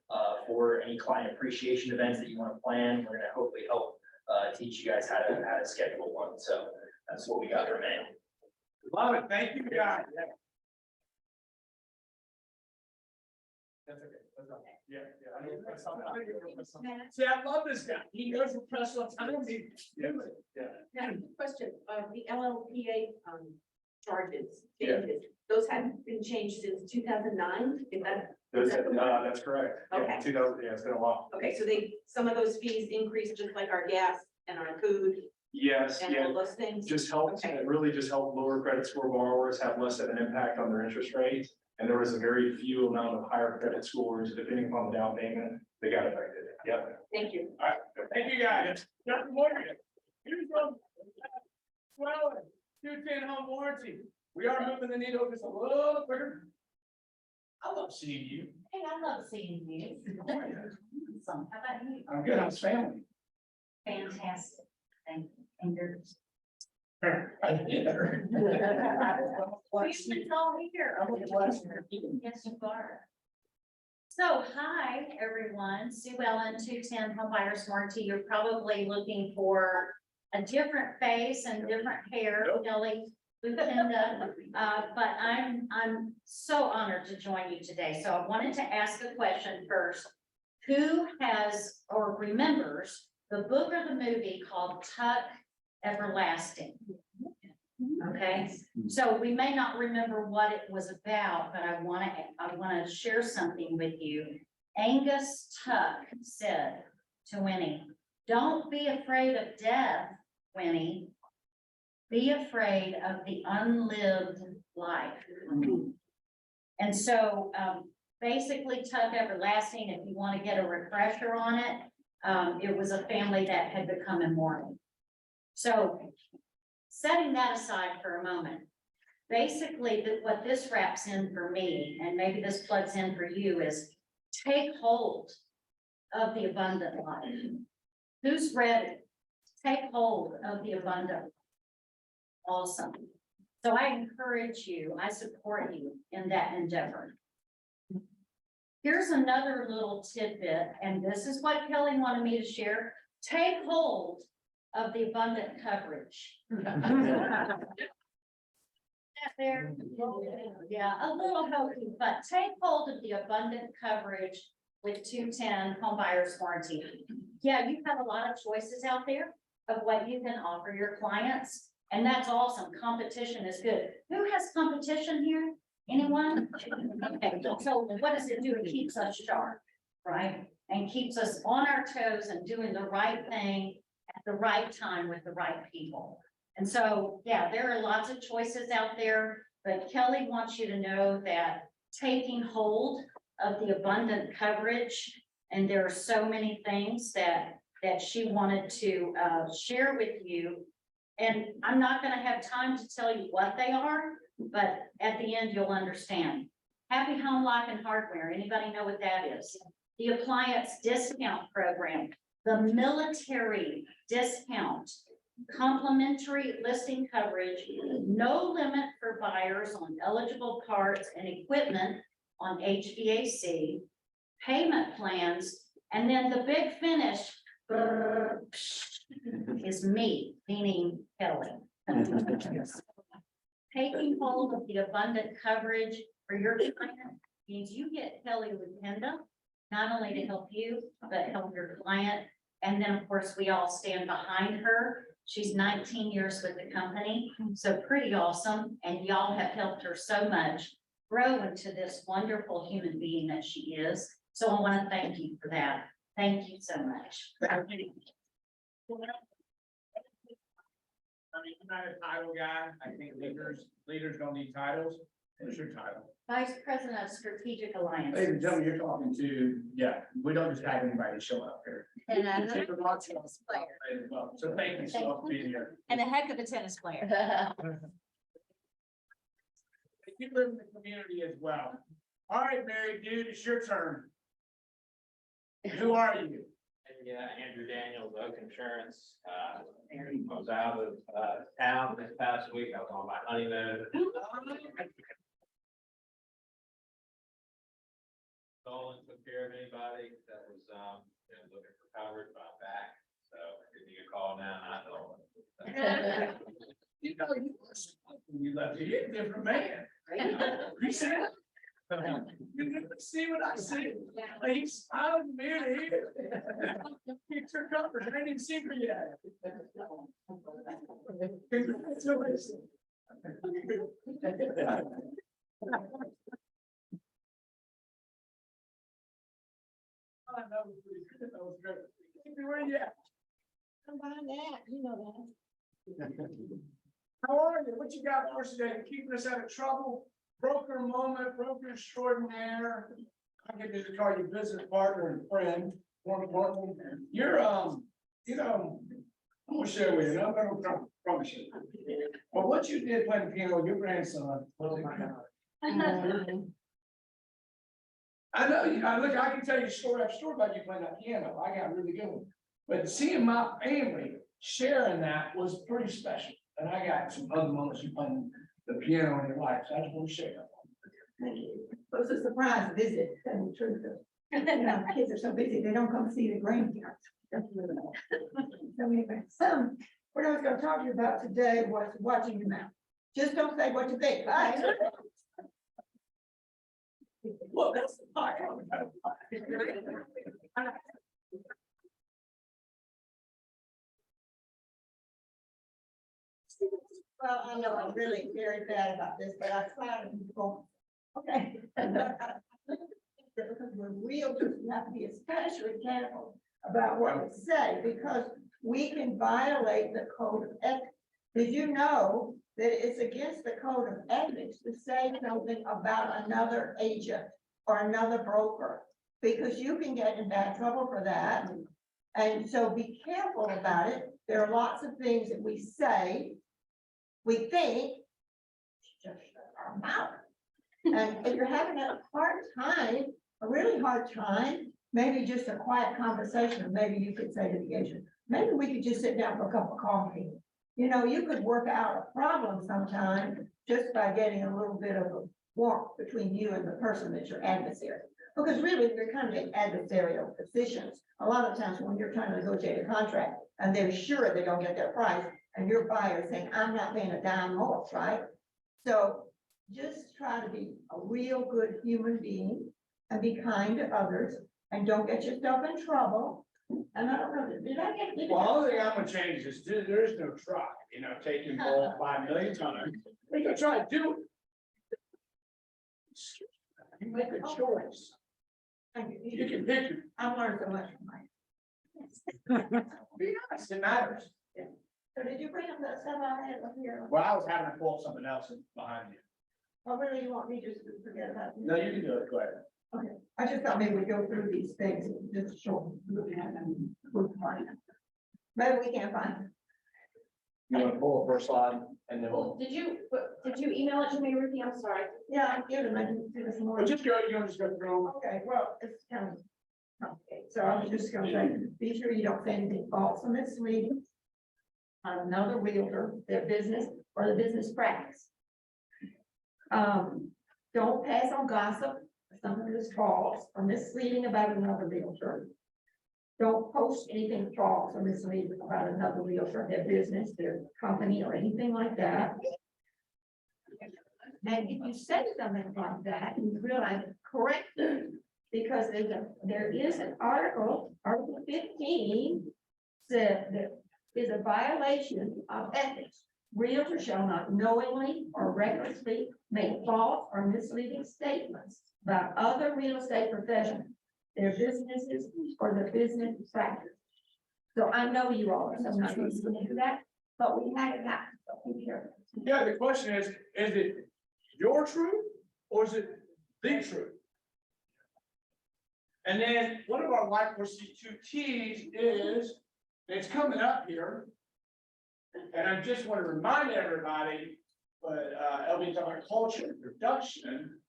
[SPEAKER 12] for any client appreciation events that you want to plan, we're going to hopefully help teach you guys how to schedule one. So that's what we got for May.
[SPEAKER 2] Love it. Thank you, guys.
[SPEAKER 10] That's okay. That's okay. Yeah, yeah. I mean, that's something.
[SPEAKER 2] See, I love this guy. He knows the press on time.
[SPEAKER 10] Yeah, yeah.
[SPEAKER 9] Now, question, the LLPA, charges,
[SPEAKER 10] Yeah.
[SPEAKER 9] changes, those haven't been changed since 2009, is that?
[SPEAKER 10] That's correct. Yeah,
[SPEAKER 9] Okay.
[SPEAKER 10] 2000, yeah, it's been a while.
[SPEAKER 9] Okay, so some of those fees increased just like our gas and our food
[SPEAKER 10] Yes,
[SPEAKER 9] and
[SPEAKER 10] yeah.
[SPEAKER 9] all those things?
[SPEAKER 10] Just helped,
[SPEAKER 9] Okay.
[SPEAKER 10] it really just helped lower credit score borrowers have less of an impact on their interest rate. And there was a very few amount of higher credit scores, depending upon the down payment, they got affected. Yep.
[SPEAKER 9] Thank you.
[SPEAKER 10] All right.
[SPEAKER 2] Thank you, guys. Dr. Morgan. Here's one. Well, 210 home warranty. We are moving the needle just a little quicker. I love seeing you.
[SPEAKER 4] Hey, I love seeing you. Awesome. How about you?
[SPEAKER 2] I'm good. How's family?
[SPEAKER 4] Fantastic. Thank you. And yours.
[SPEAKER 2] I did.
[SPEAKER 4] It's all here. Yes, you are. So, hi, everyone. Sue Ellen, 210 Home Buyers Warranty. You're probably looking for a different face and different hair, Kelly, Lucinda. But I'm so honored to join you today. So I wanted to ask a question first. Who has or remembers the book or the movie called Tuck Everlasting? Okay, so we may not remember what it was about, but I want to share something with you. Angus Tuck said to Winnie, "Don't be afraid of death, Winnie. Be afraid of the unlived life." And so basically Tuck Everlasting, if you want to get a refresher on it, it was a family that had become immortal. So setting that aside for a moment, basically what this wraps in for me, and maybe this plugs in for you, is take hold of the abundant life. Who's ready? Take hold of the abundant. Awesome. So I encourage you, I support you in that endeavor. Here's another little tidbit, and this is what Kelly wanted me to share. Take hold of the abundant coverage. There, yeah, a little hokey, but take hold of the abundant coverage with 210 Home Buyers Warranty. Yeah, you have a lot of choices out there of what you can offer your clients, and that's awesome. Competition is good. Who has competition here? Anyone? Okay, so what does it do? It keeps us sharp, right? And keeps us on our toes and doing the right thing at the right time with the right people. And so, yeah, there are lots of choices out there, but Kelly wants you to know that taking hold of the abundant coverage, and there are so many things that she wanted to share with you. And I'm not going to have time to tell you what they are, but at the end, you'll understand. Happy Home Life and Hardware. Anybody know what that is? The appliance discount program, the military discount, complimentary listing coverage, no limit for buyers on eligible parts and equipment on HVAC, payment plans, and then the big finish is me, meaning Kelly. Taking hold of the abundant coverage for your client means you get Kelly Lucinda, not only to help you, but help your client. And then, of course, we all stand behind her. She's 19 years with the company, so pretty awesome. And y'all have helped her so much grow into this wonderful human being that she is. So I want to thank you for that. Thank you so much.
[SPEAKER 2] I mean, I'm not a title guy. I think leaders don't need titles. What's your title?
[SPEAKER 4] Vice President of Strategic
[SPEAKER 2] Ladies and
[SPEAKER 4] Alliances.
[SPEAKER 2] gentlemen, you're talking to, yeah, we don't just have anybody show up here.
[SPEAKER 4] And a
[SPEAKER 2] Take a lot of
[SPEAKER 4] tennis player.
[SPEAKER 2] as well. So thank you so much for being here.
[SPEAKER 4] And a heck of a tennis player.
[SPEAKER 2] You live in the community as well. All right, Mary, dude, it's your turn. Who are you?
[SPEAKER 13] Yeah, Andrew Daniels, Oak Insurance. I was out of town this past week. I was on my honeymoon. Stolen, took care of anybody that was, looking for coverage, but I'm back. So give me a call now, and I know.
[SPEAKER 2] You know, you left here, you're a different man. You see it? You see what I see? He's smiling from ear to ear. He took coverage, I didn't see her yet. Congratulations. Oh, that was pretty good. That was great. Where you at?
[SPEAKER 9] Come on that, you know that.
[SPEAKER 2] How are you? What you got for us today? Keeping us out of trouble? Broker moment, broker extraordinaire. I get to call you business partner and friend. More importantly, you're, I'm gonna share with you, and I'm gonna promise you. But what you did playing the piano with your grandson. Oh my God. I know, I can tell you story after story about you playing that piano. I got really good. But seeing my family sharing that was pretty special. And I got some other moments you playing the piano in your life, so I just want to share that.
[SPEAKER 9] Thank you. It was a surprise visit, to tell you the truth. You know, kids are so busy, they don't come see the grandparents. So anyway, what I was gonna talk to you about today was watching your mouth. Just don't say what you think, right?
[SPEAKER 2] Well, that's the part.
[SPEAKER 9] Well, I know I'm really very bad about this, but I try to be focused. Okay. Because we're realtors, we have to be especially careful about what we say, because we can violate the code of ethics. Did you know that it's against the code of ethics to say something about another agent or another broker? Because you can get in bad trouble for that. And so be careful about it. There are lots of things that we say, we think, just shut our mouth. And if you're having a hard time, a really hard time, maybe just a quiet conversation, or maybe you could say to the agent, maybe we could just sit down for a cup of coffee. You know, you could work out a problem sometime just by getting a little bit of a warmth between you and the person that's your adversary. Because really, you're kind of in adversarial positions. A lot of times when you're trying to negotiate a contract and they're sure they don't get their price, and your buyer is saying, I'm not paying a dime more, right? So just try to be a real good human being and be kind to others and don't get yourself in trouble. And I don't know, did I get?
[SPEAKER 2] Well, all thing I'm gonna change is, there is no try, taking ball 5 million times. We're gonna try to do it. You make a choice. You can pick your.
[SPEAKER 9] I've learned so much from mine.
[SPEAKER 2] Be honest, it matters.
[SPEAKER 9] So did you bring up that stuff I had up here?
[SPEAKER 2] Well, I was having to pull something else behind you.
[SPEAKER 9] Oh, really, you want me just to forget about it?
[SPEAKER 2] No, you can do it, go ahead.
[SPEAKER 9] Okay, I just thought maybe we'd go through these things, just short. Maybe we can't find it.
[SPEAKER 10] You want to pull the first slide and then we'll.
[SPEAKER 7] Did you email it to me, Ruthie? I'm sorry.
[SPEAKER 9] Yeah, I'm good, and I can do this more.
[SPEAKER 2] Well, just go, you're just gonna throw.
[SPEAKER 9] Okay, well, it's kind of complicated, so I was just gonna say, be sure you don't say anything false or misleading on another realtor, their business, or the business practice. Don't pass on gossip, or something that's false or misleading about another realtor. Don't post anything false or misleading about another realtor, their business, their company, or anything like that. And if you say something like that, you realize, correct it, because there is an article 15, said that is a violation of ethics. Realtor shall not knowingly or recklessly make false or misleading statements about other real estate professionals, their businesses, or their business practice. So I know you all, so I'm not going to do that.
[SPEAKER 11] but we had it happen, so be careful.
[SPEAKER 2] Yeah, the question is it your truth or is it the truth? And then one of our life pursuit two keys is, it's coming up here. And I just want to remind everybody, but LB talking about culture and production.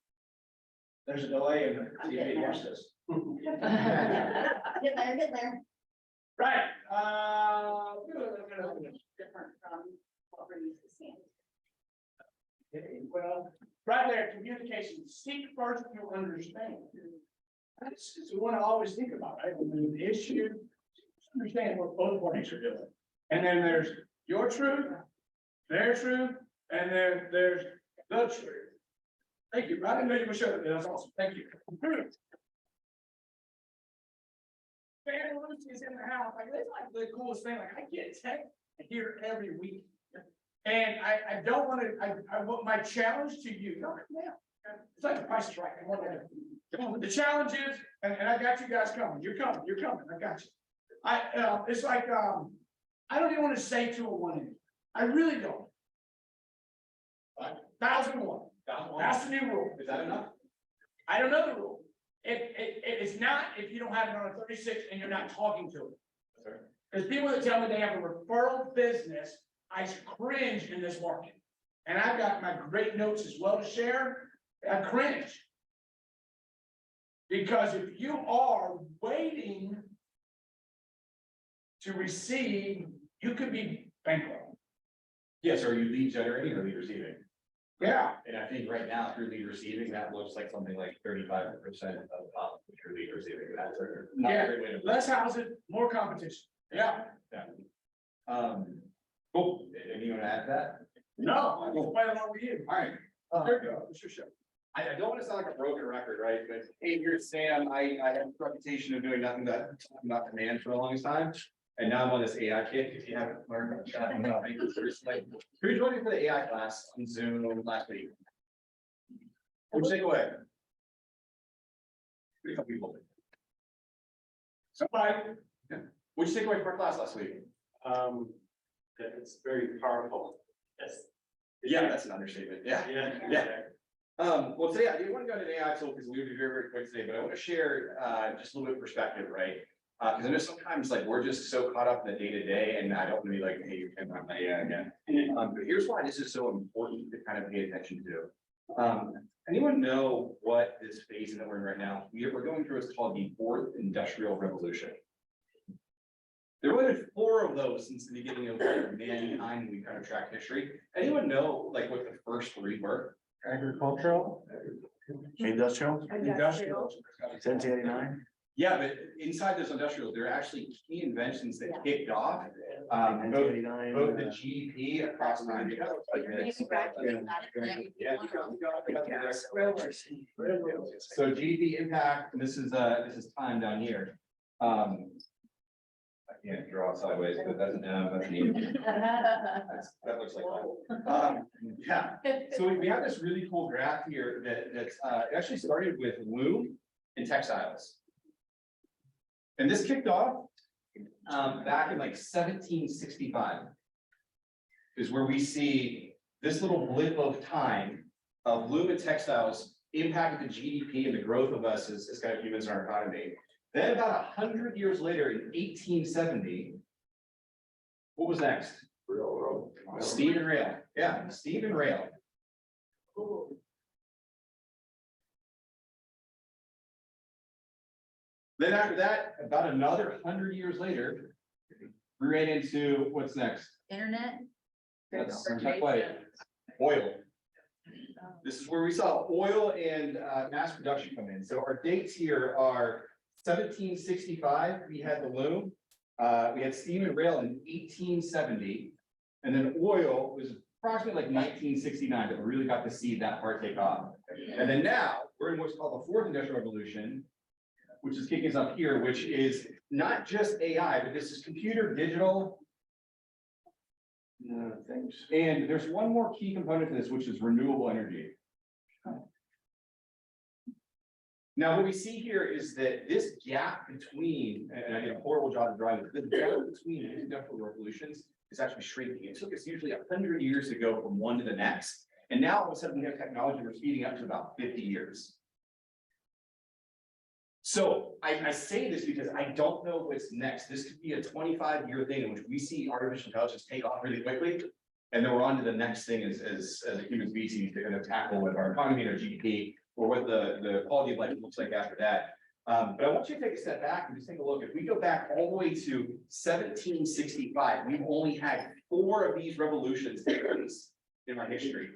[SPEAKER 2] There's a delay in the TV, watch this.
[SPEAKER 4] Get there.
[SPEAKER 2] Right,
[SPEAKER 4] Different from what we're used to seeing.
[SPEAKER 2] well, right there, communication, seek first to understand. That's what I always think about, right? When there's an issue, understand what both parties are doing. And then there's your truth, their truth, and then there's the truth. Thank you. I didn't know you were sure. That's awesome. Thank you. Fan Lucy's in the house. Like, that's like the coolest thing. Like, I get text here every week. And I don't want to, I want my challenge to you. No, yeah. It's like the price is right. I want that. The challenge is, and I got you guys coming. You're coming. I got you. It's like, I don't even want to say 201. I really don't. 1001. That's the new rule.
[SPEAKER 10] Is that enough?
[SPEAKER 2] I don't know the rule. It's not if you don't have it on a 36 and you're not talking to it. Because people that tell me they have a referral business, I cringe in this market. And I've got my great notes as well to share. I cringe. Because if you are waiting to receive, you could be bankrupt.
[SPEAKER 10] Yes, are you lead generating or lead receiving?
[SPEAKER 2] Yeah.
[SPEAKER 10] And I think right now, through lead receiving, that looks like something like 35% of your lead receiving. That's not a great way to.
[SPEAKER 2] Less housing, more competition. Yeah.
[SPEAKER 10] Cool. Anyone add to that?
[SPEAKER 2] No, I will fight along with you.
[SPEAKER 10] All right.
[SPEAKER 2] There you go. It's your show.
[SPEAKER 10] I don't want to sound like a broken record, right? But hey, here's Sam. I have a reputation of doing nothing but not command for the longest time. And now I'm on this AI kick. If you haven't learned about that, no, I think it's seriously. Who joined me for the AI class on Zoom last week? What'd you take away? Pretty couple people.
[SPEAKER 2] Somebody.
[SPEAKER 10] What'd you take away from our class last week?
[SPEAKER 13] That it's very powerful. Yes.
[SPEAKER 10] Yeah, that's an understatement. Yeah.
[SPEAKER 13] Yeah.
[SPEAKER 10] Well, today I do want to go to an AI tool because we would be very, very quick today, but I want to share just a little bit of perspective, right? Because I know sometimes like we're just so caught up in the day to day, and I don't want to be like, hey, you can't run my AI again. But here's why this is so important to kind of pay attention to. Anyone know what this phase that we're in right now? We're going through what's called the fourth industrial revolution. There have only been 4 of those since the beginning of mankind. We kind of track history. Anyone know like what the first 3 were?
[SPEAKER 5] Agricultural. Industrial. 1789.
[SPEAKER 10] Yeah, but inside those industrials, there are actually key inventions that kicked off both the GDP across time. So GDP impact, and this is time down here. I can't draw it sideways, but that's an M, that's an E. That looks like that. Yeah, so we have this really cool graph here that's actually started with loom and textiles. And this kicked off back in like 1765. Is where we see this little blip of time of loom and textiles impacted the GDP and the growth of us as kind of humans in our economy. Then about 100 years later in 1870, what was next? Railroad. Steam and rail. Yeah, steam and rail. Then after that, about another 100 years later, we ran into what's next?
[SPEAKER 4] Internet.
[SPEAKER 10] That's not quite. Oil. This is where we saw oil and mass production come in. So our dates here are 1765, we had the loom. We had steam and rail in 1870. And then oil was approximately like 1969 that we really got to see that part take off. And then now we're in what's called the fourth industrial revolution, which is kicking us up here, which is not just AI, but this is computer, digital. And there's one more key component to this, which is renewable energy. Now, what we see here is that this gap between, and I did a horrible job of drawing this, the gap between these industrial revolutions
[SPEAKER 14] is actually shrinking. It took us usually 100 years to go from one to the next. And now all of a sudden we have technology, we're speeding up to about 50 years. So I say this because I don't know what's next. This could be a 25-year thing in which we see artificial intelligence take off really quickly. And then we're on to the next thing as a human species to kind of tackle with our economy and our GDP, or what the quality of life looks like after that. But I want you to take a step back and just take a look. If we go back all the way to 1765, we've only had 4 of these revolutions take place in our history.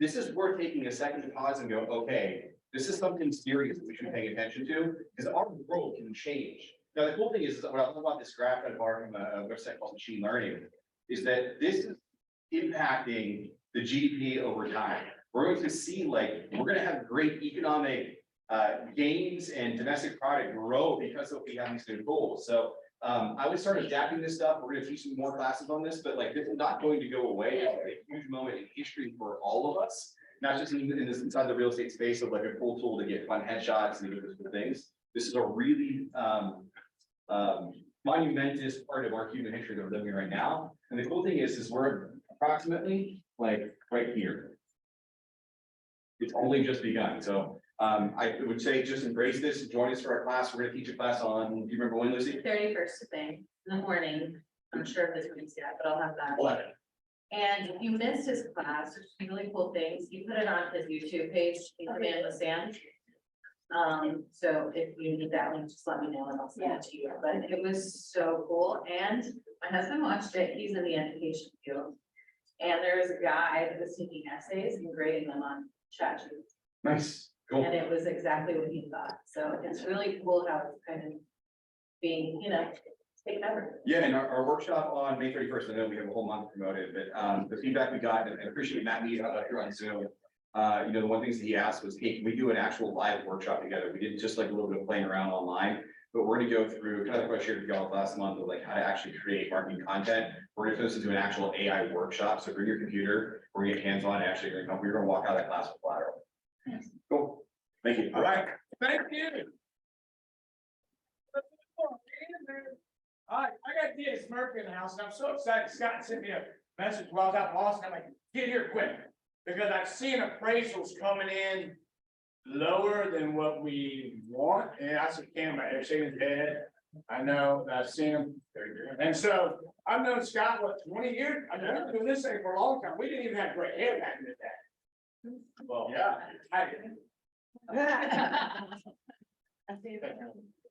[SPEAKER 14] This is worth taking a second to pause and go, okay, this is something serious that we should be paying attention to, because our world can change. Now, the cool thing is what I love about this graph I borrowed from a website called Machine Learning, is that this is impacting the GDP over time. We're going to see, like, we're going to have great economic gains and domestic product grow because of we have these new tools. So I would start adapting this stuff. We're going to teach some more classes on this, but like, this is not going to go away. It's a huge moment in history for all of us, not just in this inside the real estate space of like a cool tool to get fun headshots and do those good things. This is a really monumentous part of our human history that we're living in right now. And the cool thing is we're approximately like right here. It's only just begun. So I would say just embrace this, join us for our class. We're gonna teach a class on, do you remember when, Lucy?
[SPEAKER 15] 31st thing in the morning. I'm sure if this one's yet, but I'll have that.
[SPEAKER 14] 11.
[SPEAKER 15] And if you missed his class, there's some really cool things. He put it on his YouTube page, He's a Man with Sand. So if you need that link, just let me know and I'll send it to you. But it was so cool. And my husband watched it. He's in the education field. And there was a guy that was taking essays and grading them on ChatGPT.
[SPEAKER 14] Nice, cool.
[SPEAKER 15] And it was exactly what he thought. So it's really cool how it's kind of being, taken over.
[SPEAKER 14] Yeah, and our workshop on May 31st, I know we have a whole month promoted, but the feedback we got, and I appreciate Matt meeting here on Zoom. The one thing that he asked was, hey, can we do an actual live workshop together? We did just like a little bit of playing around online, but we're gonna go through kind of what I shared with y'all last month of like how to actually create marketing content. We're gonna turn this into an actual AI workshop. So bring your computer, we're gonna get hands-on, actually, we're gonna walk out of that class with collateral. Cool. Thank you.
[SPEAKER 2] All right, thank you. All right, I got DA Smurf in the house, and I'm so excited. Scott sent me a message while I was out in Boston. I'm like, get here quick, because I've seen appraisals coming in lower than what we want. And I said, Cam, I've seen his head. I know, I've seen him. And so I've known Scott, 20 years? I've been doing this thing for a long time. We didn't even have gray hair back in the day. Well, yeah, I didn't.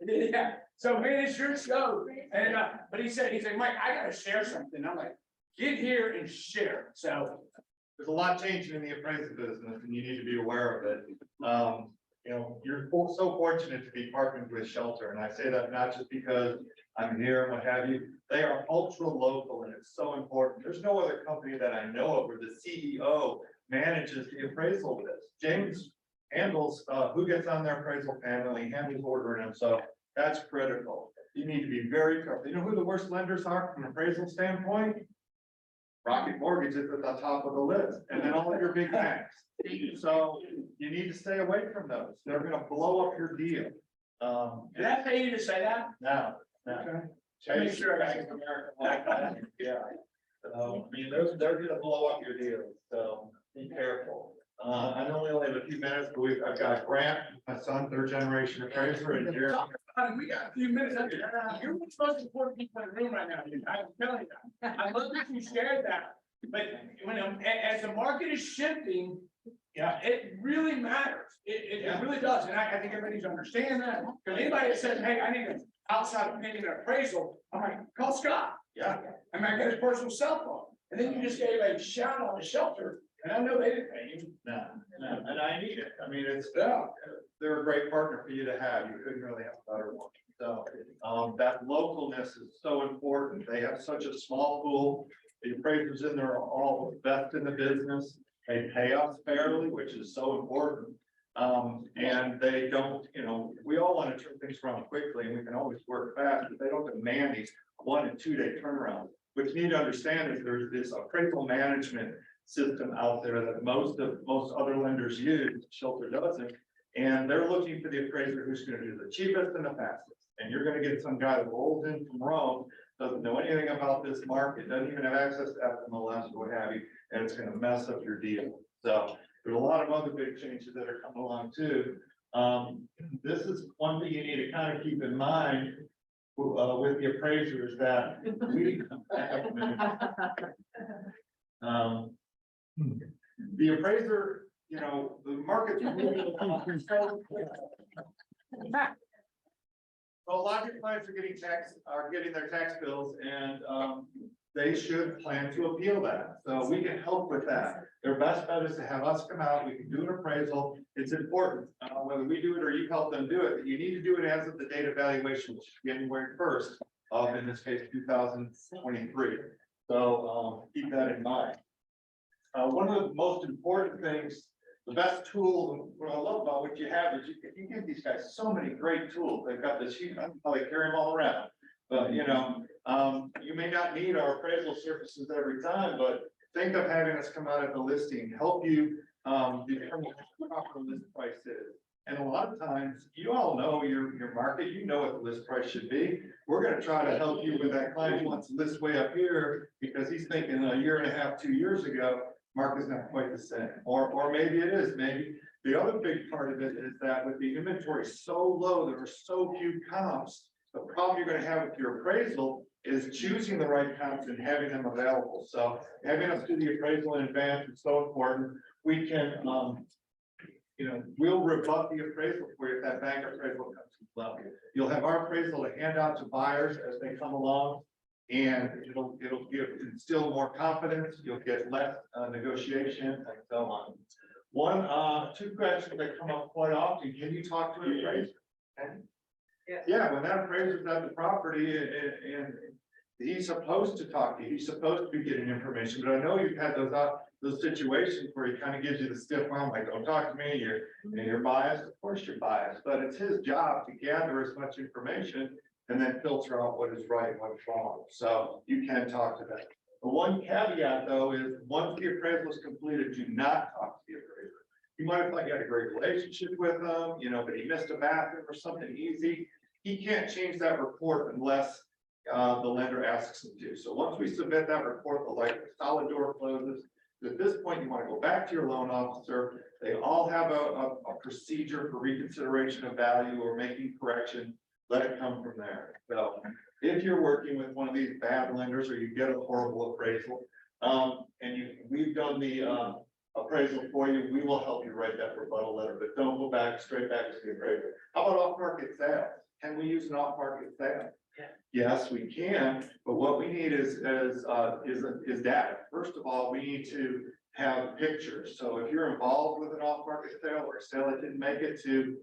[SPEAKER 2] Yeah, so man, it's your show. And but he said, Mike, I gotta share something. I'm like, get here and share. So
[SPEAKER 5] There's a lot changing in the appraisal business and you need to be aware of it. You're so fortunate to be partnered with Shelter. And I say that not just because I'm here and what have you. They are ultra local and it's so important. There's no other company that I know of where the CEO manages the appraisal list. James handles who gets on their appraisal panel, he handles ordering them, so that's critical. You need to be very careful. You know who the worst lenders are from an appraisal standpoint? Rocket Mortgage is at the top of the list, and then all of your big banks. So you need to stay away from those. They're gonna blow up your deal.
[SPEAKER 2] did I pay you to say that?
[SPEAKER 5] No.
[SPEAKER 2] Make sure I got
[SPEAKER 5] Bank of America like that, yeah. They're gonna blow up your deal, so be careful. I know we only have a few minutes, but I've got Grant, my son, 3rd generation appraiser, and Jeremy.
[SPEAKER 2] We got a few minutes. You're the most important people in the room right now. I'm telling you. I love that you shared that. But as the market is shifting, yeah, it really matters. It really does. And I think everybody's understand that. Because anybody that says, hey, I need an outside opinion or appraisal, I'm like, call Scott.
[SPEAKER 5] Yeah.
[SPEAKER 2] I mean, I got his personal cell phone. And then you just gave a shout on the Shelter. And I know they didn't pay you.
[SPEAKER 5] No, and I need it. I mean, they're a great partner for you to have. You couldn't really have a better one. So, that localness is so important. They have such a small pool. The appraisers in there are all the best in the business. They pay us fairly, which is so important. And they don't, we all want to turn things around quickly and we can always work fast, but they don't demand these 1 and 2 day turnarounds. What you need to understand is there's this appraisal management system out there that most other lenders use, Shelter doesn't, and they're looking for the appraiser who's going to do the cheapest and the fastest. And you're going to get some guy that rolls in from Rome doesn't know anything about this market, doesn't even have access to FMLS or what have you, and it's gonna mess up your deal. So there's a lot of other big changes that are coming along too. This is one thing you need to kind of keep in mind with the appraisers that we. The appraiser, you know, the market's moving along. So a lot of your clients are getting their tax bills and, they should plan to appeal that. So we can help with that. Their best bet is to have us come out. We can do an appraisal. It's important, whether we do it or you help them do it, but you need to do it as of the date of valuation, which is January 1st of, in this case, 2023. So, keep that in mind. One of the most important things, the best tool, what I love about what you have is you give these guys so many great tools. They've got this huge, I don't know how they carry them all around. But you know, you may not need our appraisal services every time, but think of having us come out at the listing, help you determine what the proper list price is. And a lot of times, you all know your market, you know what the list price should be. We're gonna try to help you with that client who wants to list way up here because he's thinking a year and a half, 2 years ago, market's not quite the same. Or maybe it is, maybe. The other big part of it is that with the inventory so low, there are so few comps. The problem you're gonna have with your appraisal is choosing the right comps and having them available. So having us do the appraisal in advance is so important. We can, you know, we'll rebut the appraisal for you if that bank appraisal comes to level. You'll have our appraisal to hand out to buyers as they come along. And it'll instill more confidence. You'll get less negotiation and so on. Two questions that come up quite often. Can you talk to an appraiser? Yeah, when that appraiser's at the property and he's supposed to talk to you, he's supposed to be getting information, but I know you've had those situations where he kind of gives you the stiff arm, like, don't talk to me, you're biased. Of course you're biased, but it's his job to gather as much information and then filter out what is right and what's wrong. So you can talk to them. The one caveat though is once the appraisal is completed, do not talk to the appraiser. You might have thought you had a great relationship with them, you know, but he missed a bathroom or something easy. He can't change that report unless the lender asks him to. So once we submit that report, the solid door closes. At this point, you want to go back to your loan officer. They all have a procedure for reconsideration of value or making correction. Let it come from there. So if you're working with one of these bad lenders or you get a horrible appraisal, and we've done the appraisal for you, we will help you write that rebuttal letter, but don't go straight back to the appraiser. How about off-market sales? Can we use an off-market sale? Yes, we can, but what we need is data. First of all, we need to have pictures. So if you're involved with an off-market sale or a sale that didn't make it to,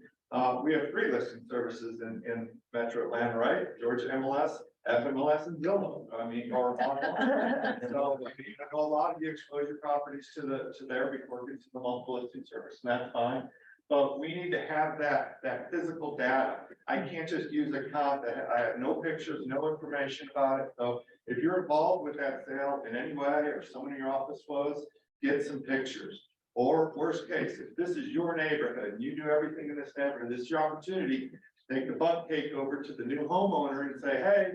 [SPEAKER 5] we have 3 listing services in Metro Atlanta, right? Georgia MLS, FMLS, and Zillow. I mean, or online. So I know a lot of the exposure properties to there before it gets to the multiple listing service, and that's fine. But we need to have that physical data. I can't just use a comp that I have no pictures, no information about it. So if you're involved with that sale in any way, or someone in your office was, get some pictures. Or worst case, if this is your neighborhood and you do everything in this neighborhood, this is your opportunity, take the butt cake over to the new homeowner and say, hey,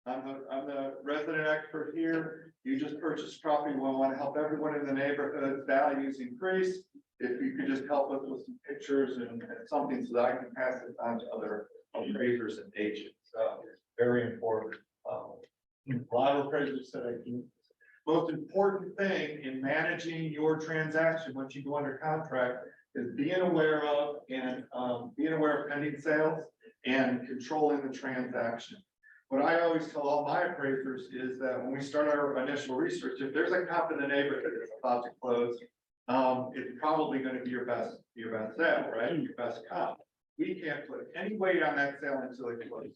[SPEAKER 5] I'm the resident expert here. You just purchased property. We want to help everyone in the neighborhood values increase. If you could just help us with some pictures and something so that I can pass it on to other appraisers and agents. Very important. A lot of appraisers said most important thing in managing your transaction once you go under contract is being aware of pending sales and controlling the transaction. What I always tell all my appraisers is that when we start our initial research, if there's a comp in the neighborhood that's about to close, it's probably going to be your best sale, right? Your best comp. We can't put any weight on that sale until it closes.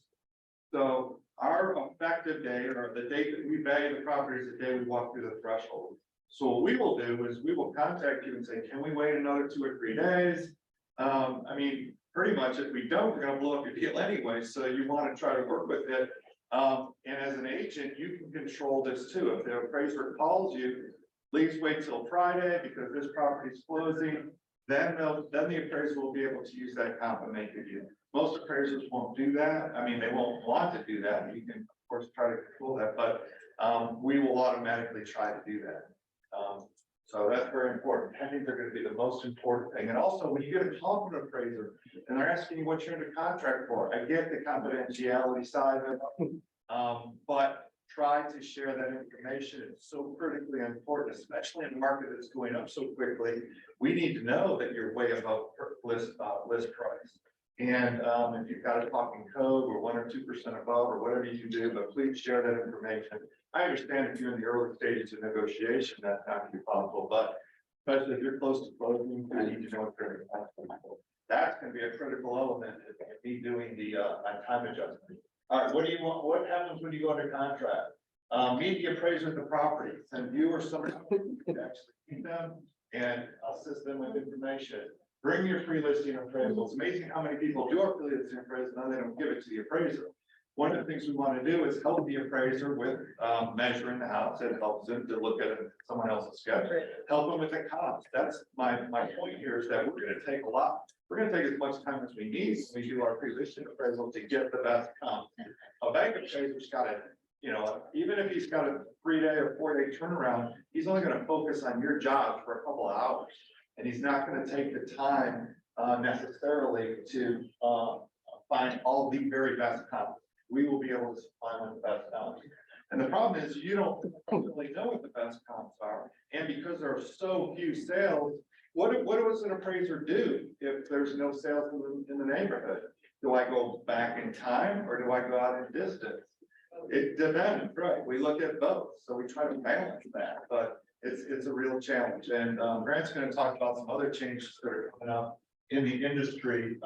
[SPEAKER 5] So our effective date or the date that we value the property is the day we walk through the threshold. So what we will do is we will contact you and say, can we wait another 2 or 3 days? I mean, pretty much if we don't, we're going to blow up your deal anyway. So you want to try to work with it. And as an agent, you can control this too. If the appraiser calls you, please wait till Friday because this property is closing.
[SPEAKER 1] then the appraiser will be able to use that comp and make it you. Most appraisers won't do that. I mean, they won't want to do that. You can, of course, try to control that, but we will automatically try to do that. So that's very important. Pennies are going to be the most important thing. And also, when you get a call from an appraiser and they're asking you what you're under contract for, I get the confidentiality side of it. But try to share that information. It's so critically important, especially in a market that's going up so quickly. We need to know that you're way above list price. And if you've got a talking code or 1 or 2% above or whatever you can do, but please share that information. I understand if you're in the early stages of negotiation, that's not going to be possible, but especially if you're close to closing, I need to know what's very possible. That's going to be a critical element in me doing the time adjustment. All right, what do you want? What happens when you go under contract? Meet the appraiser of the property, send you or somebody to actually meet them and assist them with information. Bring your free listing appraisal. It's amazing how many people do our free listing appraisal and they don't give it to the appraiser. One of the things we want to do is help the appraiser with measuring the house. It helps them to look at someone else's sketch. Help them with the comps. That's my point here is that we're going to take a lot. We're going to take as much time as we need when we do our pre-listing appraisal to get the best comp. A bank appraiser's got to, you know, even if he's got a 3-day or 4-day turnaround, he's only going to focus on your job for a couple of hours. And he's not going to take the time necessarily to find all the very best comps. We will be able to supply them with the best comps. And the problem is you don't really know what the best comps are. And because there are so few sales, what does an appraiser do if there's no sales in the neighborhood? Do I go back in time or do I go out in distance? It depends, right? We look at both. So we try to balance that, but it's a real challenge. And Grant's going to talk about some other changes that are coming up in the industry.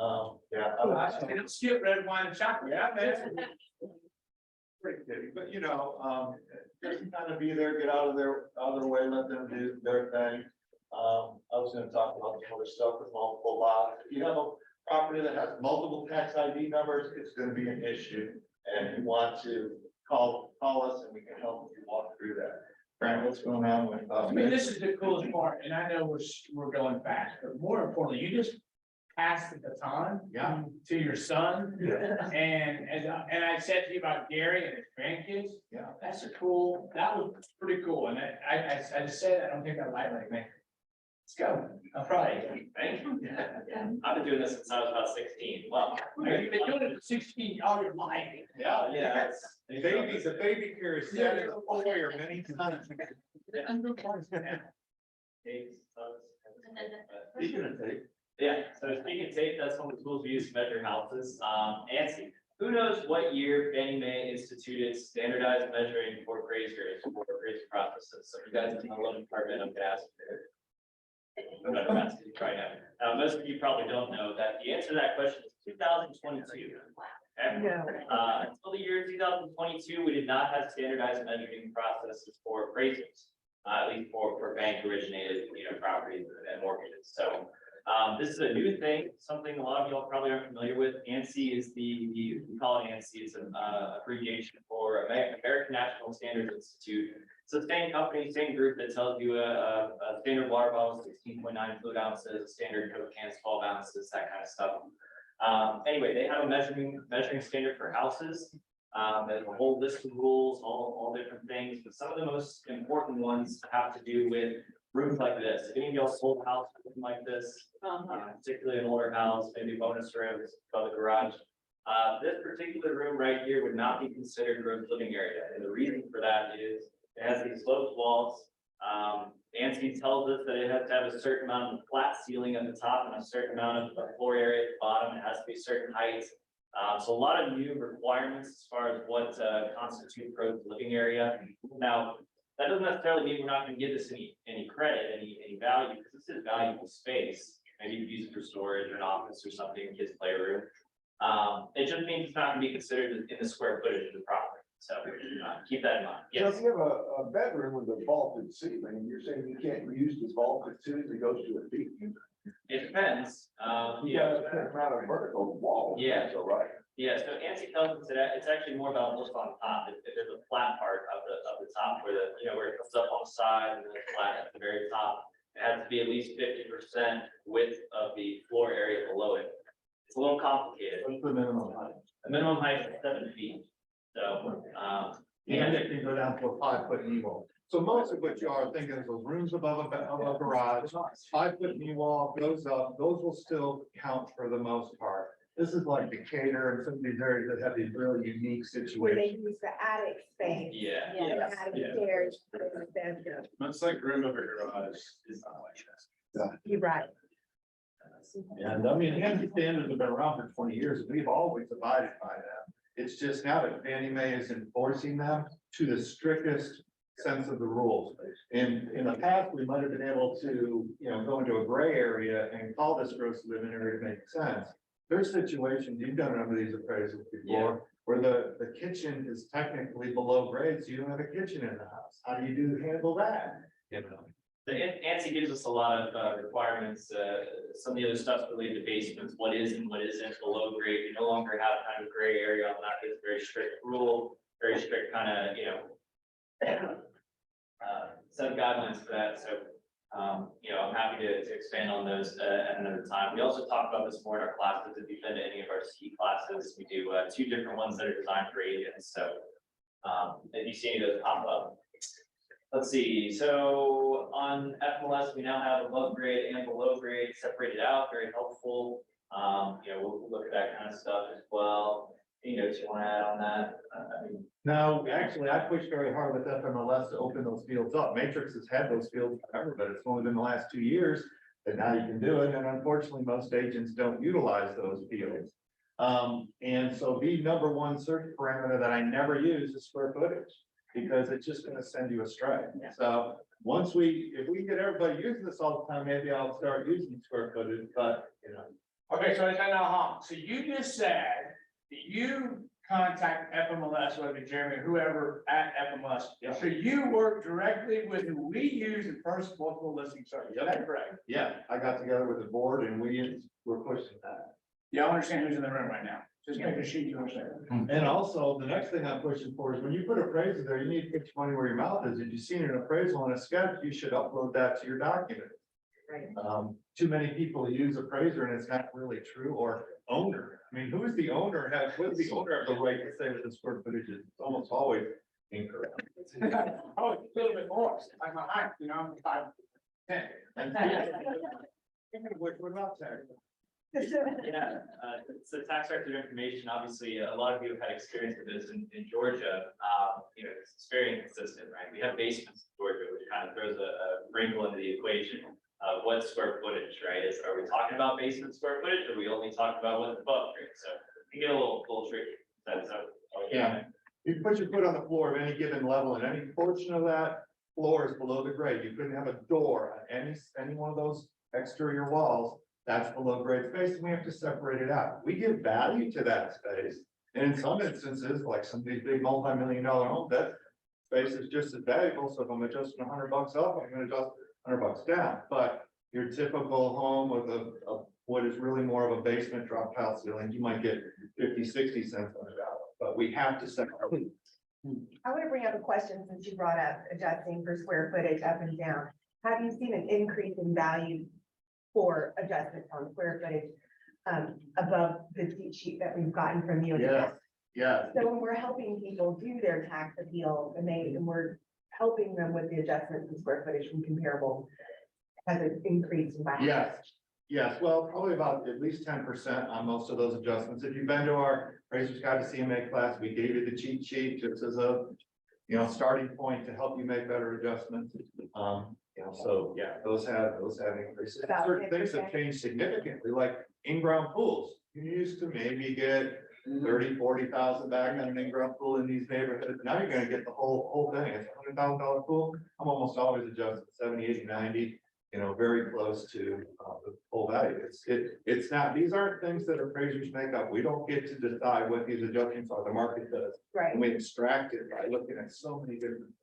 [SPEAKER 2] They don't skip red wine and chocolate. Yeah, man.
[SPEAKER 1] Pretty kidding, but you know, just kind of be there, get out of their way, let them do their thing. I was going to talk about some other stuff with multiple lots. If you have a property that has multiple tax ID numbers, it's going to be an issue. And you want to call us and we can help you walk through that. Brent, what's going on with?
[SPEAKER 2] I mean, this is the coolest part, and I know we're going fast, but more importantly, you just passed the baton to your son. And I said to you about Gary and his grandkids.
[SPEAKER 1] Yeah.
[SPEAKER 2] That was pretty cool. And I just said, I don't think I like man. Let's go. I'll probably.
[SPEAKER 12] Thank you. I've been doing this since I was about 16. Well,
[SPEAKER 2] You've been doing it for 16 all your life.
[SPEAKER 12] yeah.
[SPEAKER 1] Babies, a baby carries that in a foyer many times. Speaking of tape.
[SPEAKER 12] Yeah, so speaking of tape, that's one of the tools we use to measure houses. Nancy, who knows what year Fannie Mae instituted standardized measuring for appraisers for appraisal processes? So you guys in the loan department, I'm gonna ask. I'm not gonna ask you right now. Most of you probably don't know that the answer to that question is 2022. Okay? Until the year 2022, we did not have standardized measuring processes for appraisals, at least for bank originated, properties and mortgages. So this is a new thing, something a lot of y'all probably aren't familiar with. ANSI is we call it ANSI, it's an abbreviation for American National Standards Institute. It's the same company, same group that tells you a standard water bottle is 16.9 fluid ounces, a standard Coke can is 12 ounces, that kind of stuff. Anyway, they have a measuring standard for houses. There's a whole list of rules, all different things, but some of the most important ones have to do with rooms like this. If any of y'all sold a house looking like this, particularly an older house, maybe bonus rooms above the garage. This particular room right here would not be considered a gross living area. And the reason for that is it has these sloped walls. ANSI tells us that it has to have a certain amount of flat ceiling at the top and a certain amount of floor area at the bottom. It has to be a certain height. So a lot of new requirements as far as what constitutes gross living area. Now, that doesn't necessarily mean we're not going to give this any credit, any value, because this is valuable space. Maybe you can use it for storage or an office or something, kids' playroom. It just means it's not going to be considered in the square footage of the property. So keep that in mind.
[SPEAKER 1] So
[SPEAKER 12] Yes.
[SPEAKER 1] if you have a bedroom with a vaulted ceiling, you're saying you can't use this vaulted ceiling that goes to a deep.
[SPEAKER 12] It depends.
[SPEAKER 1] You got a certain amount of vertical wall.
[SPEAKER 12] Yeah.
[SPEAKER 1] That's all right.
[SPEAKER 12] Yeah, so ANSI tells us that it's actually more about what's on top. If there's a flat part of the top where where it comes up on the side and then it's flat at the very top, it has to be at least 50% width of the floor area below it. It's a little complicated.
[SPEAKER 5] What's the minimum height?
[SPEAKER 12] The minimum height is 7 feet. So,
[SPEAKER 5] And it can go down to a 5-foot knee wall. So most of what you are thinking is those rooms above a garage, 5-foot knee wall goes up, those will still count for the most part. This is like Decatur and some of these areas that have these really unique
[SPEAKER 9] Where they
[SPEAKER 5] situations.
[SPEAKER 9] use the attic space.
[SPEAKER 12] yeah.
[SPEAKER 9] And the attic
[SPEAKER 5] Yeah.
[SPEAKER 9] stairs. for the bedroom.
[SPEAKER 5] Much like room over garage is not like that.
[SPEAKER 9] You're right.
[SPEAKER 5] And I mean, the standards have been around for 20 years, and we've always abided by them. It's just now that Fannie Mae is enforcing them to the strictest sense of the rules. In the past, we might have been able to, go into a gray area and call this gross living area to make sense. There's situations, you've done a number of these appraisals before, where the kitchen is technically below grade, so you don't have a kitchen in the house. How do you handle that?
[SPEAKER 12] The ANSI gives us a lot of requirements, some of the other stuff's related to basements, what is and what isn't below grade, you no longer have kind of gray area on that, it's a very strict rule, very strict kind of, set of guidelines for that, so, I'm happy to expand on those, at another time. We also talk about this more in our classes, if you've been to any of our C classes, we do, 2 different ones that are designed for agents, so, if you see any of those pop up. Let's see, so on FMLS, we now have above grade and below grade separated out, very helpful. We'll look at that kind of stuff as well. Any notes you want to add on that?
[SPEAKER 5] No, actually, I pushed very hard with FMLS to open those fields up. Matrix has had those fields forever, but it's only been the last 2 years that now you can do it. And unfortunately, most agents don't utilize those fields. And so the number one search parameter that I never use is square footage, because it's just gonna send you astray. So if we get everybody using this all the time, maybe I'll start using square footage, but
[SPEAKER 2] Okay, so you just said that you contact FMLS, whether it be Jeremy or whoever at FMLS.
[SPEAKER 5] Yeah.
[SPEAKER 2] So you work directly with who we use in first multiple listing service, is that correct?
[SPEAKER 5] yeah, I got together with the board and we're pushing that.
[SPEAKER 2] Yeah, I understand who's in the room right now, just making sure you understand.
[SPEAKER 5] And also, the next thing I'm pushing for is when you put appraisal there, you need to put your money where your mouth is. If you've seen an appraisal on a sketch, you should upload that to your document.
[SPEAKER 9] Right.
[SPEAKER 5] Too many people use appraiser and it's not really true, or owner. I mean, who's the owner what is the owner of the right to say what the square footage is? It's almost always incorrect.
[SPEAKER 2] Oh, a little bit more, like my height, I'm 5'10".
[SPEAKER 5] What about tax?
[SPEAKER 12] Yeah, so tax record information, obviously, a lot of you have had experience with this in Georgia. It's very inconsistent, right? We have basements in Georgia, which kind of throws a wrinkle into the equation. What square footage, right? Are we talking about basement square footage, or are we only talking about what's above grade? So it can get a little tricky.
[SPEAKER 5] Yeah. You put your foot on the floor of any given level, and any portion of that floor is below the grade. You couldn't have a door on any one of those exterior walls. That's below grade space, and we have to separate it out. We give value to that space. And in some instances, like some of these big multi-million-dollar homes, that space is just as valuable. So if I'm adjusting $100 up, I'm gonna adjust $100 down. But your typical home with what is really more of a basement drop tile ceiling, you might get 50, 60 cents on the dollar. But we have to separate.
[SPEAKER 9] I want to bring up a question since you brought up adjusting for square footage up and down. Have you seen an increase in value for adjustments on square footage above the cheat sheet that we've gotten from you?
[SPEAKER 5] Yes, yes.
[SPEAKER 9] So when we're helping people do their tax appeal and we're helping them with the adjustments in square footage from comparable, has an increase in value?
[SPEAKER 5] Yes, well, probably about at least 10% on most of those adjustments. If you've been to our Appraiser's Guide to CMA class, we gave you the cheat sheet just as a, starting point to help you make better adjustments. So yeah, those have increases.
[SPEAKER 9] About
[SPEAKER 5] Certain things
[SPEAKER 9] 10%.
[SPEAKER 5] have changed significantly, like in-ground pools. You used to maybe get 30, 40,000 back on an in-ground pool in these neighborhoods. Now you're gonna get the whole thing. It's a $100,000 pool. I'm almost always adjusted 70, 80, 90, very close to the full value. It's not, these aren't things that appraisers make up. We don't get to decide what these adjustments are. The market does.
[SPEAKER 9] Right.
[SPEAKER 5] And we extract it by looking at so many different.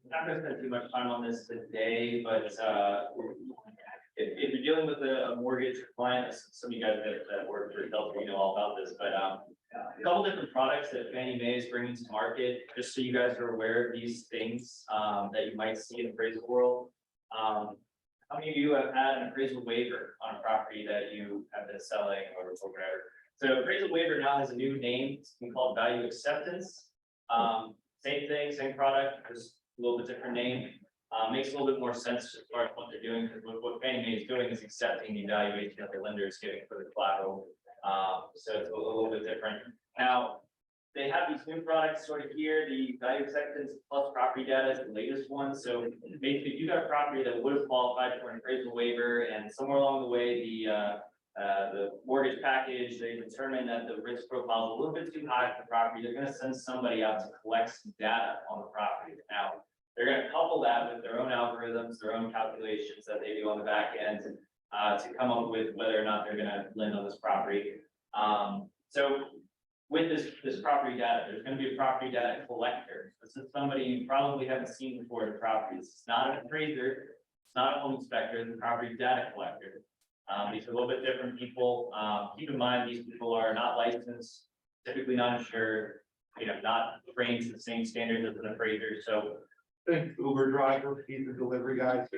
[SPEAKER 12] Not gonna spend too much time on this today, but if you're dealing with a mortgage client, some of you guys that work for Delta, you know all about this, but, a couple different products that Fannie Mae is bringing to market, just so you guys are aware of these things, that you might see in the appraisal world. How many of you have had an appraisal waiver on a property that you have been selling or whatever? So appraisal waiver now has a new name, it's been called value acceptance. Same thing, same product, just a little bit different name. Makes a little bit more sense as far as what they're doing, because what Fannie Mae is doing is accepting the evaluation that the lender is giving for the collateral. So it's a little bit different. Now, they have these new products sort of here, the value acceptance plus property data is the latest one. So basically, if you got a property that would have qualified for an appraisal waiver, and somewhere along the way, the mortgage package, they determine that the risk profile is a little bit too high for the property, they're gonna send somebody out to collect some data on the property. Now, they're gonna couple that with their own algorithms, their own calculations that they do on the back end, to come up with whether or not they're gonna lend on this property. So with this property data, there's gonna be a property data collector. This is somebody you probably haven't seen before in property. This is not an appraiser, it's not a home inspector, it's a property data collector. These are a little bit different people. Keep in mind, these people are not licensed, typically not insured, not trained to the same standards as an appraiser. So
[SPEAKER 1] Think Uber driver, pizza delivery guys,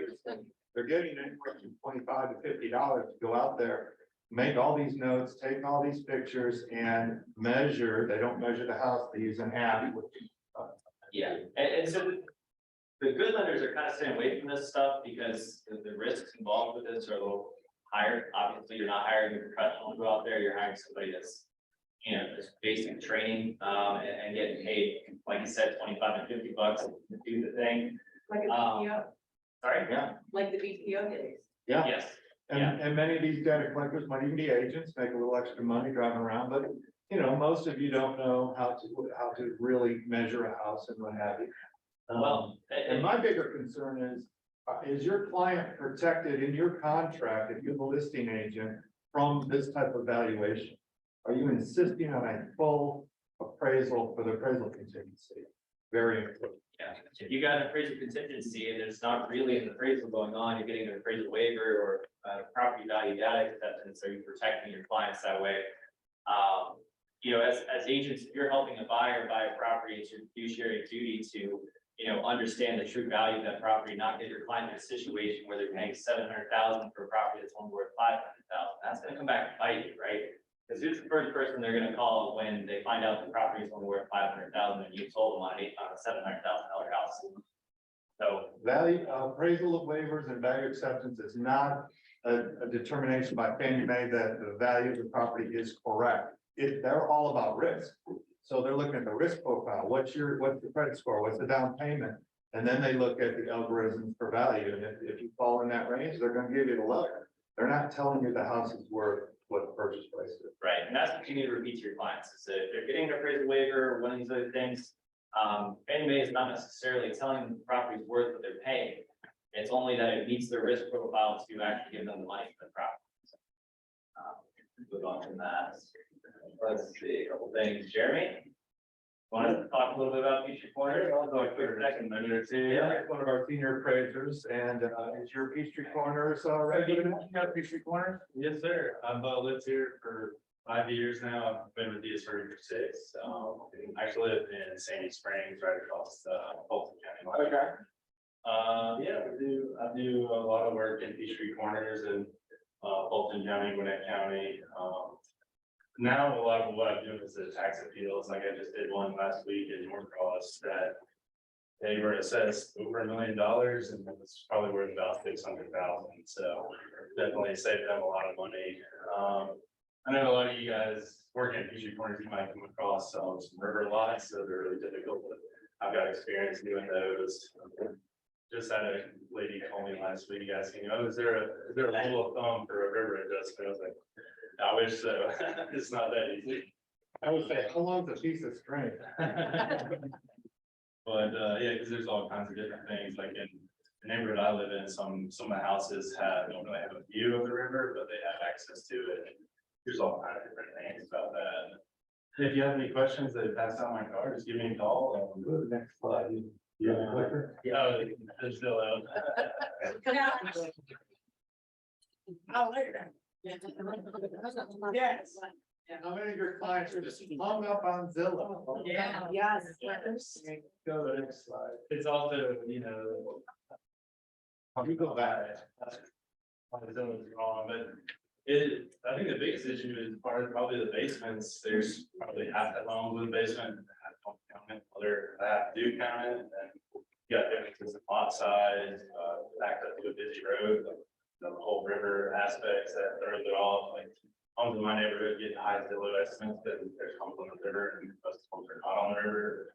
[SPEAKER 1] they're getting anywhere from $25 to $50 to go out there, make all these notes, take all these pictures and measure. They don't measure the house, they use an app.
[SPEAKER 12] yeah, and so the good lenders are kind of staying away from this stuff because the risks involved with this are a little higher. Obviously, you're not hiring a professional to go out there, you're hiring somebody that's, just basic training, and getting paid, like you said, $25 to $50 to do the thing.
[SPEAKER 6] Like a BPO,
[SPEAKER 12] Sorry?
[SPEAKER 1] Yeah.
[SPEAKER 6] like the BPO days.
[SPEAKER 1] Yeah.
[SPEAKER 12] Yes.
[SPEAKER 1] And many of these data collectors might even be agents, make a little extra money driving around, but most of you don't know how to really measure a house and what have you.
[SPEAKER 12] Well,
[SPEAKER 1] And my bigger concern is your client protected in your contract, if you're the listing agent, from this type of valuation? Are you insisting on a full appraisal for the appraisal contingency? Very important.
[SPEAKER 12] yeah, if you got an appraisal contingency and there's not really an appraisal going on, you're getting an appraisal waiver or property value data acceptance, are you protecting your clients that way? As agents, if you're helping a buyer buy a property, it's your fiduciary duty to, understand the true value of that property, not get your client in a situation where they're paying $700,000 for a property that's only worth $500,000. That's gonna come back and bite you, right? Because who's the first person they're gonna call when they find out the property is only worth $500,000 and you sold them on a $700,000 house? So
[SPEAKER 1] Value appraisal of waivers and value acceptance is not a determination by Fannie Mae that the value of the property is correct. They're all about risk. So they're looking at the risk profile. What's the credit score? What's the down payment? And then they look at the algorithms for value. And if you fall in that range, they're gonna give you the look. They're not telling you the house is worth what the purchase price is.
[SPEAKER 12] right, and that's what you need to repeat to your clients, is that if they're getting an appraisal waiver or one of these other things, Fannie Mae is not necessarily telling them the property's worth what they're paying. It's only that it meets their risk profile to actually give them the money for the property. Move on from that. Let's see, a couple things. Jeremy? Want to talk a little bit about Peachtree Corner? I'll go a quick second minute or two.
[SPEAKER 1] Yeah, one of our senior appraisers, and is your Peachtree Corners regular? You got Peachtree Corners?
[SPEAKER 13] Yes, sir. I've lived here for 5 years now. I've been with DS for 6. I actually live in Sandy Springs, right across Fulton County.
[SPEAKER 1] Okay.
[SPEAKER 13] I do a lot of work in Peachtree Corners and Fulton County, Gwinnett County. Now a lot of what I'm doing is the tax appeals. Like I just did one last week in Norcross that they were assessed over $1 million and it was probably worth about 600,000. So definitely saved them a lot of money. I know a lot of you guys working at Peachtree Corners, you might come across some river lots that are really difficult, but I've got experience doing those. Just had a lady call me last week asking, is there a rule of thumb for a river adjustment? I was like, I wish so. It's not that easy.
[SPEAKER 1] I would say, how long's a piece of string?
[SPEAKER 13] But yeah, because there's all kinds of different things. Like in the neighborhood I live in, some of the houses don't really have a view of the river, but they have access to it. There's all kinds of different things about that. If you have any questions, they pass out my card, just give me a call.
[SPEAKER 1] Go to the next slide. You have a clicker?
[SPEAKER 13] Yeah, there's still out.
[SPEAKER 2] I'll later. Yes.
[SPEAKER 5] How many of your clients are just hung up on Zillow?
[SPEAKER 2] Yeah.
[SPEAKER 9] Yes.
[SPEAKER 5] Go to the next slide.
[SPEAKER 13] It's also, you know.
[SPEAKER 5] You go back.
[SPEAKER 13] My zone is wrong, but I think the biggest issue is probably the basements. There's probably half the homes with basement, half don't count it, other half do count it, and then you got differences in lot size, access to a busy road, the whole river aspects that throws it off, like homes in my neighborhood get high Zillow estimates, because there's homes on the river and most homes are not on the river.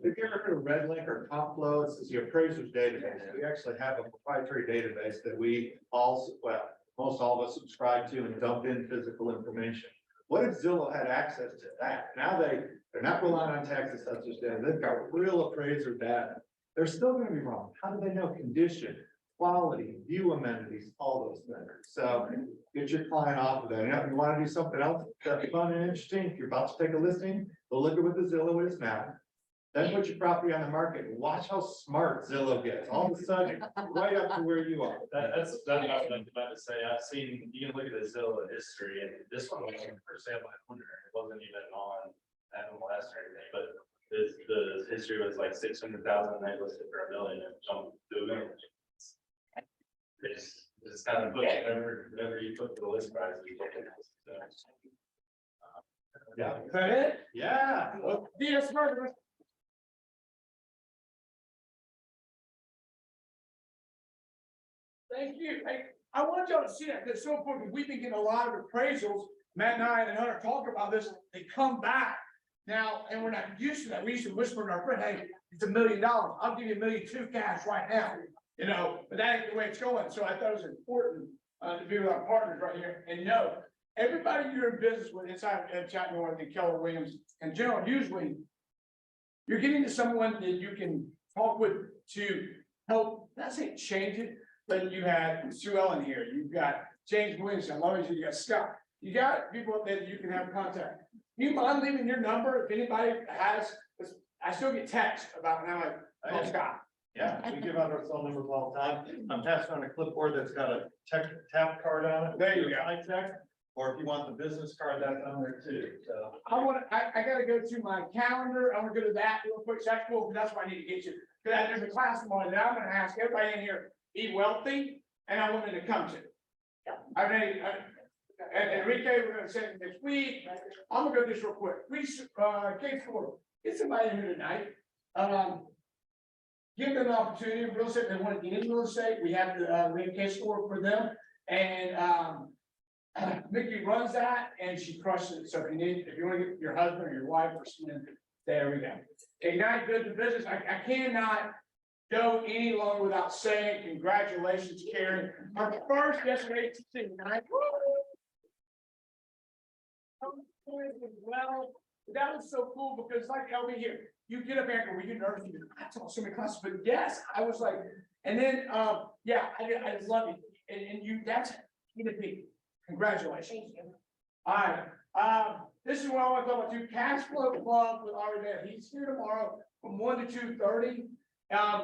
[SPEAKER 5] If you ever heard of Red Link or Top Flow, this is the appraisers database. We actually have a proprietary database that we all, well, most all of us subscribe to and dump in physical information. What if Zillow had access to that? Now they're not relying on tax assessors data. They've got real appraiser data. They're still gonna be wrong. How do they know condition, quality, view amenities, all those things? So get your client off of that. And if you wanna do something else that's fun and interesting, if you're about to take a listing, go look at what the Zillow is now. Then put your property on the market and watch how smart Zillow gets. All of a sudden, right up to where you are.
[SPEAKER 13] That's what I was about to say. I've seen, you can look at the Zillow history, and this one was for sale by owner. It wasn't even on MLS or anything, but the history was like 600,000, and they listed for $1 million and jumped to $1 million. It's kind of put whatever you put for the list price.
[SPEAKER 5] Yeah.
[SPEAKER 2] Is that it?
[SPEAKER 5] Yeah.
[SPEAKER 2] Yes, murder. Thank you. I want y'all to see that. That's so important. We've been getting a lot of appraisals. Matt and I and Hunter talk about this. They come back now, and we're not used to that. We used to whisper to our friend, hey, it's $1 million. I'll give you $1.2 million cash right now. You know, but that ain't the way it's going. So I thought it was important to be with our partners right here and know everybody you're in business with inside of Chattanooga North and Keller Williams in general, usually you're getting to someone that you can talk with to help, not say change it, but you had Sue Ellen here, you've got James Williamson, you got Scott, you got people that you can have contact. You mind leaving your number if anybody has, I still get text about, and I'm like, oh, Scott.
[SPEAKER 5] Yeah, we give out our cell numbers all the time. I'm passing on a clipboard that's got a tap card on it.
[SPEAKER 2] There you go.
[SPEAKER 5] I text, or if you want the business card, that's on there too, so.
[SPEAKER 2] I gotta go to my calendar, I'm gonna go to that real quick, so that's cool, that's why I need to get you. Cause there's a class tomorrow that I'm gonna ask everybody in here, be wealthy, and I want them to come to. I mean, and Enrique, we're gonna send it next week. I'm gonna go this real quick. K4, get somebody in here tonight. Give them an opportunity, real estate, they want to get into real estate. We have the K-score for them. And Mickey runs that and she crushes it. So if you want to get your husband or your wife or someone, there we go. Ignite good to business. I cannot go any longer without saying congratulations, Karen. Our first yesterday tonight. Well, that was so cool because like LB here, you get up there and we get nervous. I taught so many classes, but yes, I was like, and then yeah, I just love it. And you, that's gonna be congratulations.
[SPEAKER 4] Thank you.
[SPEAKER 2] All right. This is what I want to talk about too. Cash flow club with Ari Bear. He's here tomorrow from 1 to 2:30.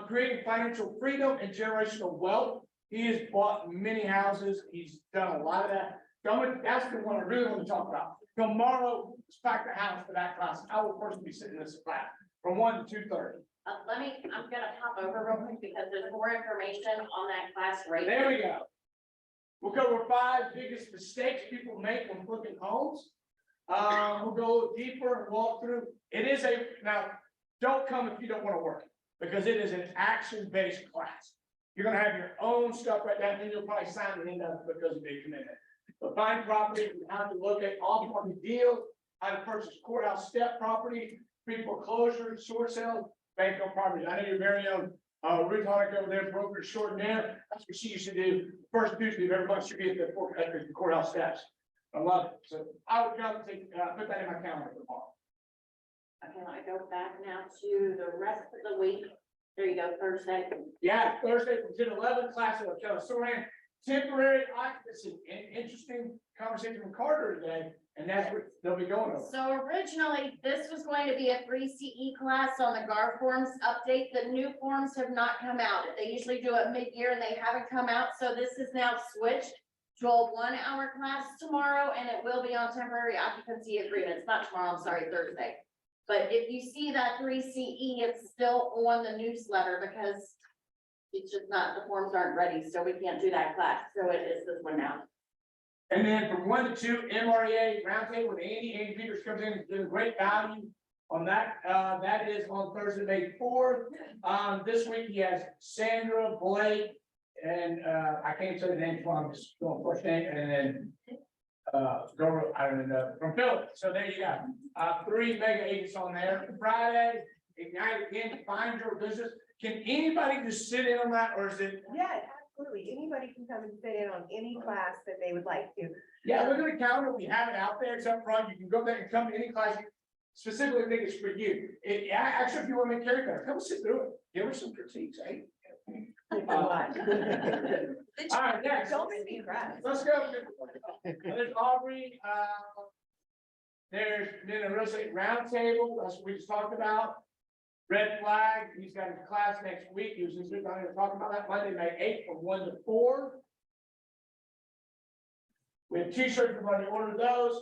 [SPEAKER 2] Creating financial freedom and generational wealth. He has bought many houses. He's done a lot of that. That's the one I really want to talk about. Tomorrow, pack the house for that class. I will personally be sitting in this class from 1 to 2:30.
[SPEAKER 4] I'm gonna hop over real quick because there's more information on that class right
[SPEAKER 2] There we go. We'll cover 5 biggest mistakes people make when flipping homes. We'll go deeper and walk through. It is now, don't come if you don't want to work because it is an action-based class. You're gonna have your own stuff right now, and then you'll probably sign it in because of the commitment. But find property, how to locate off-market deals, how to purchase courthouse step property, pre-foreclosure, short sales, bank on property. I know your very own Ruth Honick over there, broker extraordinaire. That's what she used to do. First Tuesday of every month, she'd be at the courthouse steps. I love it. So I would come take, put that in my calendar tomorrow.
[SPEAKER 4] Okay, I go back now to the rest of the week. There you go, Thursday.
[SPEAKER 2] Yeah, Thursday from 10 to 11, class of Kelly Soran. temporary occupancy, interesting conversation with Carter today, and that's what they'll be going over.
[SPEAKER 4] So originally, this was going to be a 3 CE class on the GAR forms update. The new forms have not come out. They usually do it mid-year and they haven't come out, so this is now switched to a 1 hour class tomorrow, and it will be on temporary occupancy agreements, not tomorrow, I'm sorry, Thursday. But if you see that 3 CE, it's still on the newsletter because it's just not, the forms aren't ready, so we can't do that class, so it is this one now.
[SPEAKER 2] And then from 1 to 2, MREA roundtable with Andy Peters comes in and doing great value on that. That is on Thursday, May 4th. This week he has Sandra, Blake, and I can't say the name, I'm just going first name, and then I don't know, from Philly. So there you go. 3 mega agents on there. Friday, Ignite Again, Find Your Business. Can anybody just sit in on that, or is it?
[SPEAKER 9] Yeah, absolutely. Anybody can come and sit in on any class that they would like to.
[SPEAKER 2] Yeah, look at the calendar. We have it out there. It's up front. You can go there and come to any class you specifically think it's for you. Actually, if you want to make carry card, come sit through it. Give her some critiques, eh? All right, next.
[SPEAKER 9] Don't make me cry.
[SPEAKER 2] Let's go. There's Aubrey. There's been a real estate roundtable. That's what we just talked about. Red flag. He's got a class next week. He was just going to talk about that Monday, May 8th from 1 to 4. We have t-shirts. We're going to order those.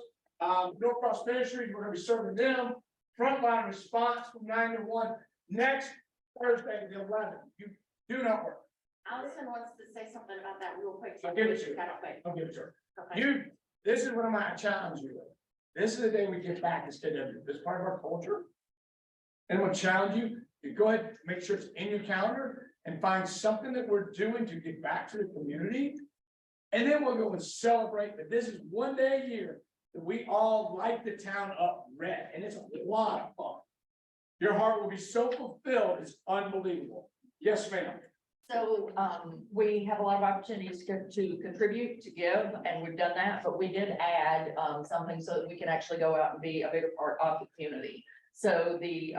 [SPEAKER 2] Norcross Ministries, we're going to be serving them. Frontline response from 9 to 1. Next Thursday, the 11th. You do not work.
[SPEAKER 4] Allison wants to say something about that real quick.
[SPEAKER 2] I'll give it to you.
[SPEAKER 4] Got it quick.
[SPEAKER 2] I'll give it to her.
[SPEAKER 4] Okay.
[SPEAKER 2] This is one of my challenges you with. This is the day we get back as KW. This is part of our culture. And I want to challenge you to go ahead, make sure it's in your calendar and find something that we're doing to get back to the community. And then we'll go and celebrate that this is one day a year that we all light the town up red. And it's a lot of fun. Your heart will be so fulfilled, it's unbelievable. Yes, ma'am.
[SPEAKER 16] So, we have a lot of opportunities to contribute, to give, and we've done that, but we did add, something so that we can actually go out and be a bigger part of the community. So the,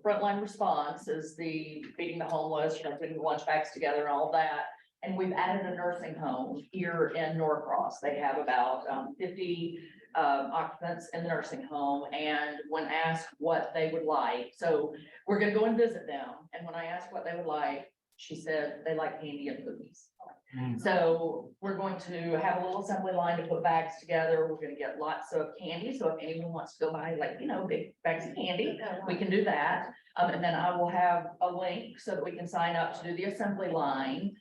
[SPEAKER 16] frontline response is the feeding the homeless, putting the lunch bags together and all of that. And we've added a nursing home here in Norcross. They have about 50 occupants in the nursing home, and when asked what they would like, so we're gonna go and visit them. And when I asked what they would like, she said they like candy and cookies. So we're going to have a little assembly line to put bags together. We're gonna get lots of candy. So if anyone wants to go buy big bags of candy, we can do that. And then I will have a link so that we can sign up to do the assembly line,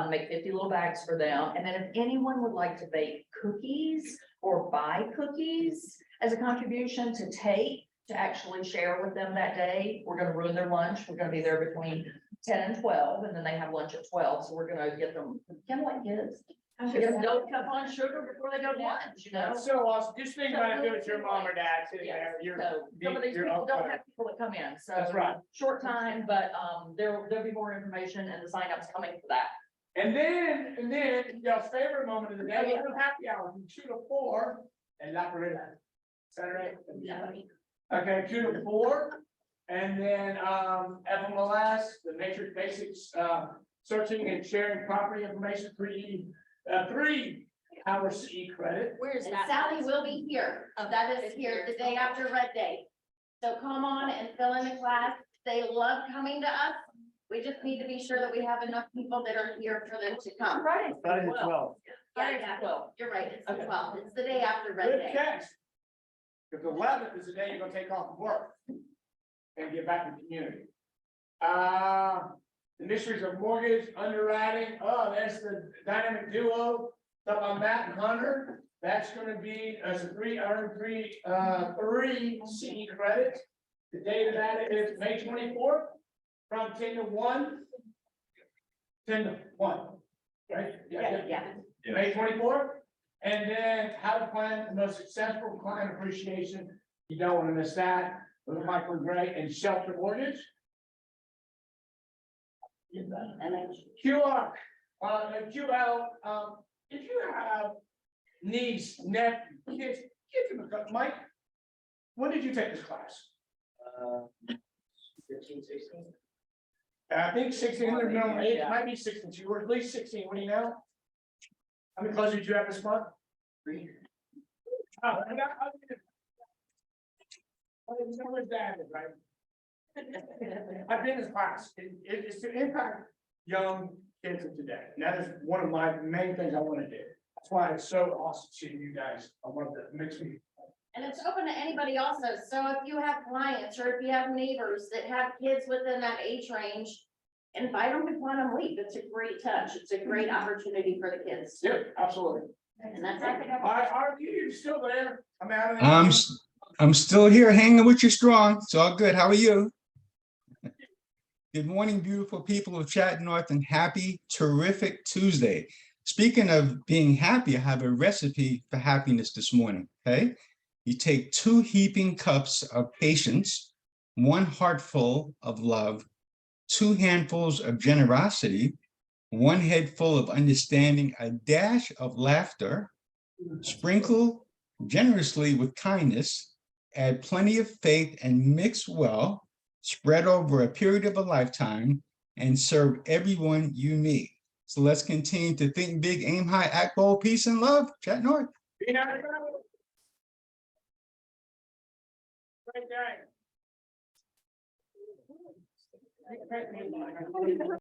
[SPEAKER 16] make 50 little bags for them. And then if anyone would like to bake cookies or buy cookies as a contribution to take, to actually share with them that day, we're gonna ruin their lunch. We're gonna be there between 10 and 12, and then they have lunch at 12. So we're gonna get them, kind of like kids. Get them don't come on sugar before they go to lunch,
[SPEAKER 2] That's so awesome. Just think about it, do it to your mom or dad. Sitting there.
[SPEAKER 16] So some of these people don't have people that come in, so.
[SPEAKER 2] That's right.
[SPEAKER 16] Short time, but, there'll be more information and the sign-ups coming for that.
[SPEAKER 2] And then y'all's favorite moment of the day, we'll have happy hour from 2 to 4 and La Parada. Saturday. Okay, 2 to 4. And then FMLS, the Matrix Basics, searching and sharing property information, 3 hours CE credit.
[SPEAKER 4] Where's that? Sally will be here. That is here the day after Red Day. So come on and fill in the class. They love coming to us. We just need to be sure that we have enough people that are here for them to come.
[SPEAKER 16] Friday.
[SPEAKER 1] Friday the 12th.
[SPEAKER 4] Yeah, you're right. It's the 12th. It's the day after Red
[SPEAKER 2] Good
[SPEAKER 4] Day.
[SPEAKER 2] catch. Because the 11th is the day you're gonna take off work and get back to the community. The mysteries of mortgage underwriting. Oh, there's the dynamic duo. Stuff on Matt and Hunter. That's gonna be as a 3 CE credits. The date of that is May 24th from 10 to 1. 10 to 1. Right?
[SPEAKER 4] Yeah.
[SPEAKER 2] May 24th. And then how to plan the most successful client appreciation. You don't want to miss that. With Michael Gray and Shelter Mortgage. QR, QL, if you have niece, nephew, kids, give them a cut. Mike, when did you take this class?
[SPEAKER 12] 15, 16.
[SPEAKER 2] I think 16, no, it might be 16, you were at least 16, what do you know? How many closings do you have this month? 3. Oh, I got. It's always that, right? I've been in this class, it's to impact young kids of today, and that is one of my main things I want to do. That's why it's so awesome seeing you guys, I love that, it makes me.
[SPEAKER 4] And it's open to anybody also, so if you have clients or if you have neighbors that have kids within that age range, invite them to Quantum Leap, it's a great touch, it's a great opportunity for the kids.
[SPEAKER 2] Yeah, absolutely.
[SPEAKER 4] And that's it.
[SPEAKER 2] Are you still there? I'm out of.
[SPEAKER 17] I'm still here hanging with you strong. It's all good. How are you? Good morning, beautiful people of Chat North, and happy, terrific Tuesday. Speaking of being happy, I have a recipe for happiness this morning, okay? You take 2 heaping cups of patience, 1 heartful of love, 2 handfuls of generosity, 1 head full of understanding, a dash of laughter, sprinkle generously with kindness, add plenty of faith and mix well, spread over a period of a lifetime, and serve everyone you meet. So let's continue to think big, aim high, act bold, peace and love. Chat North.
[SPEAKER 2] Great day.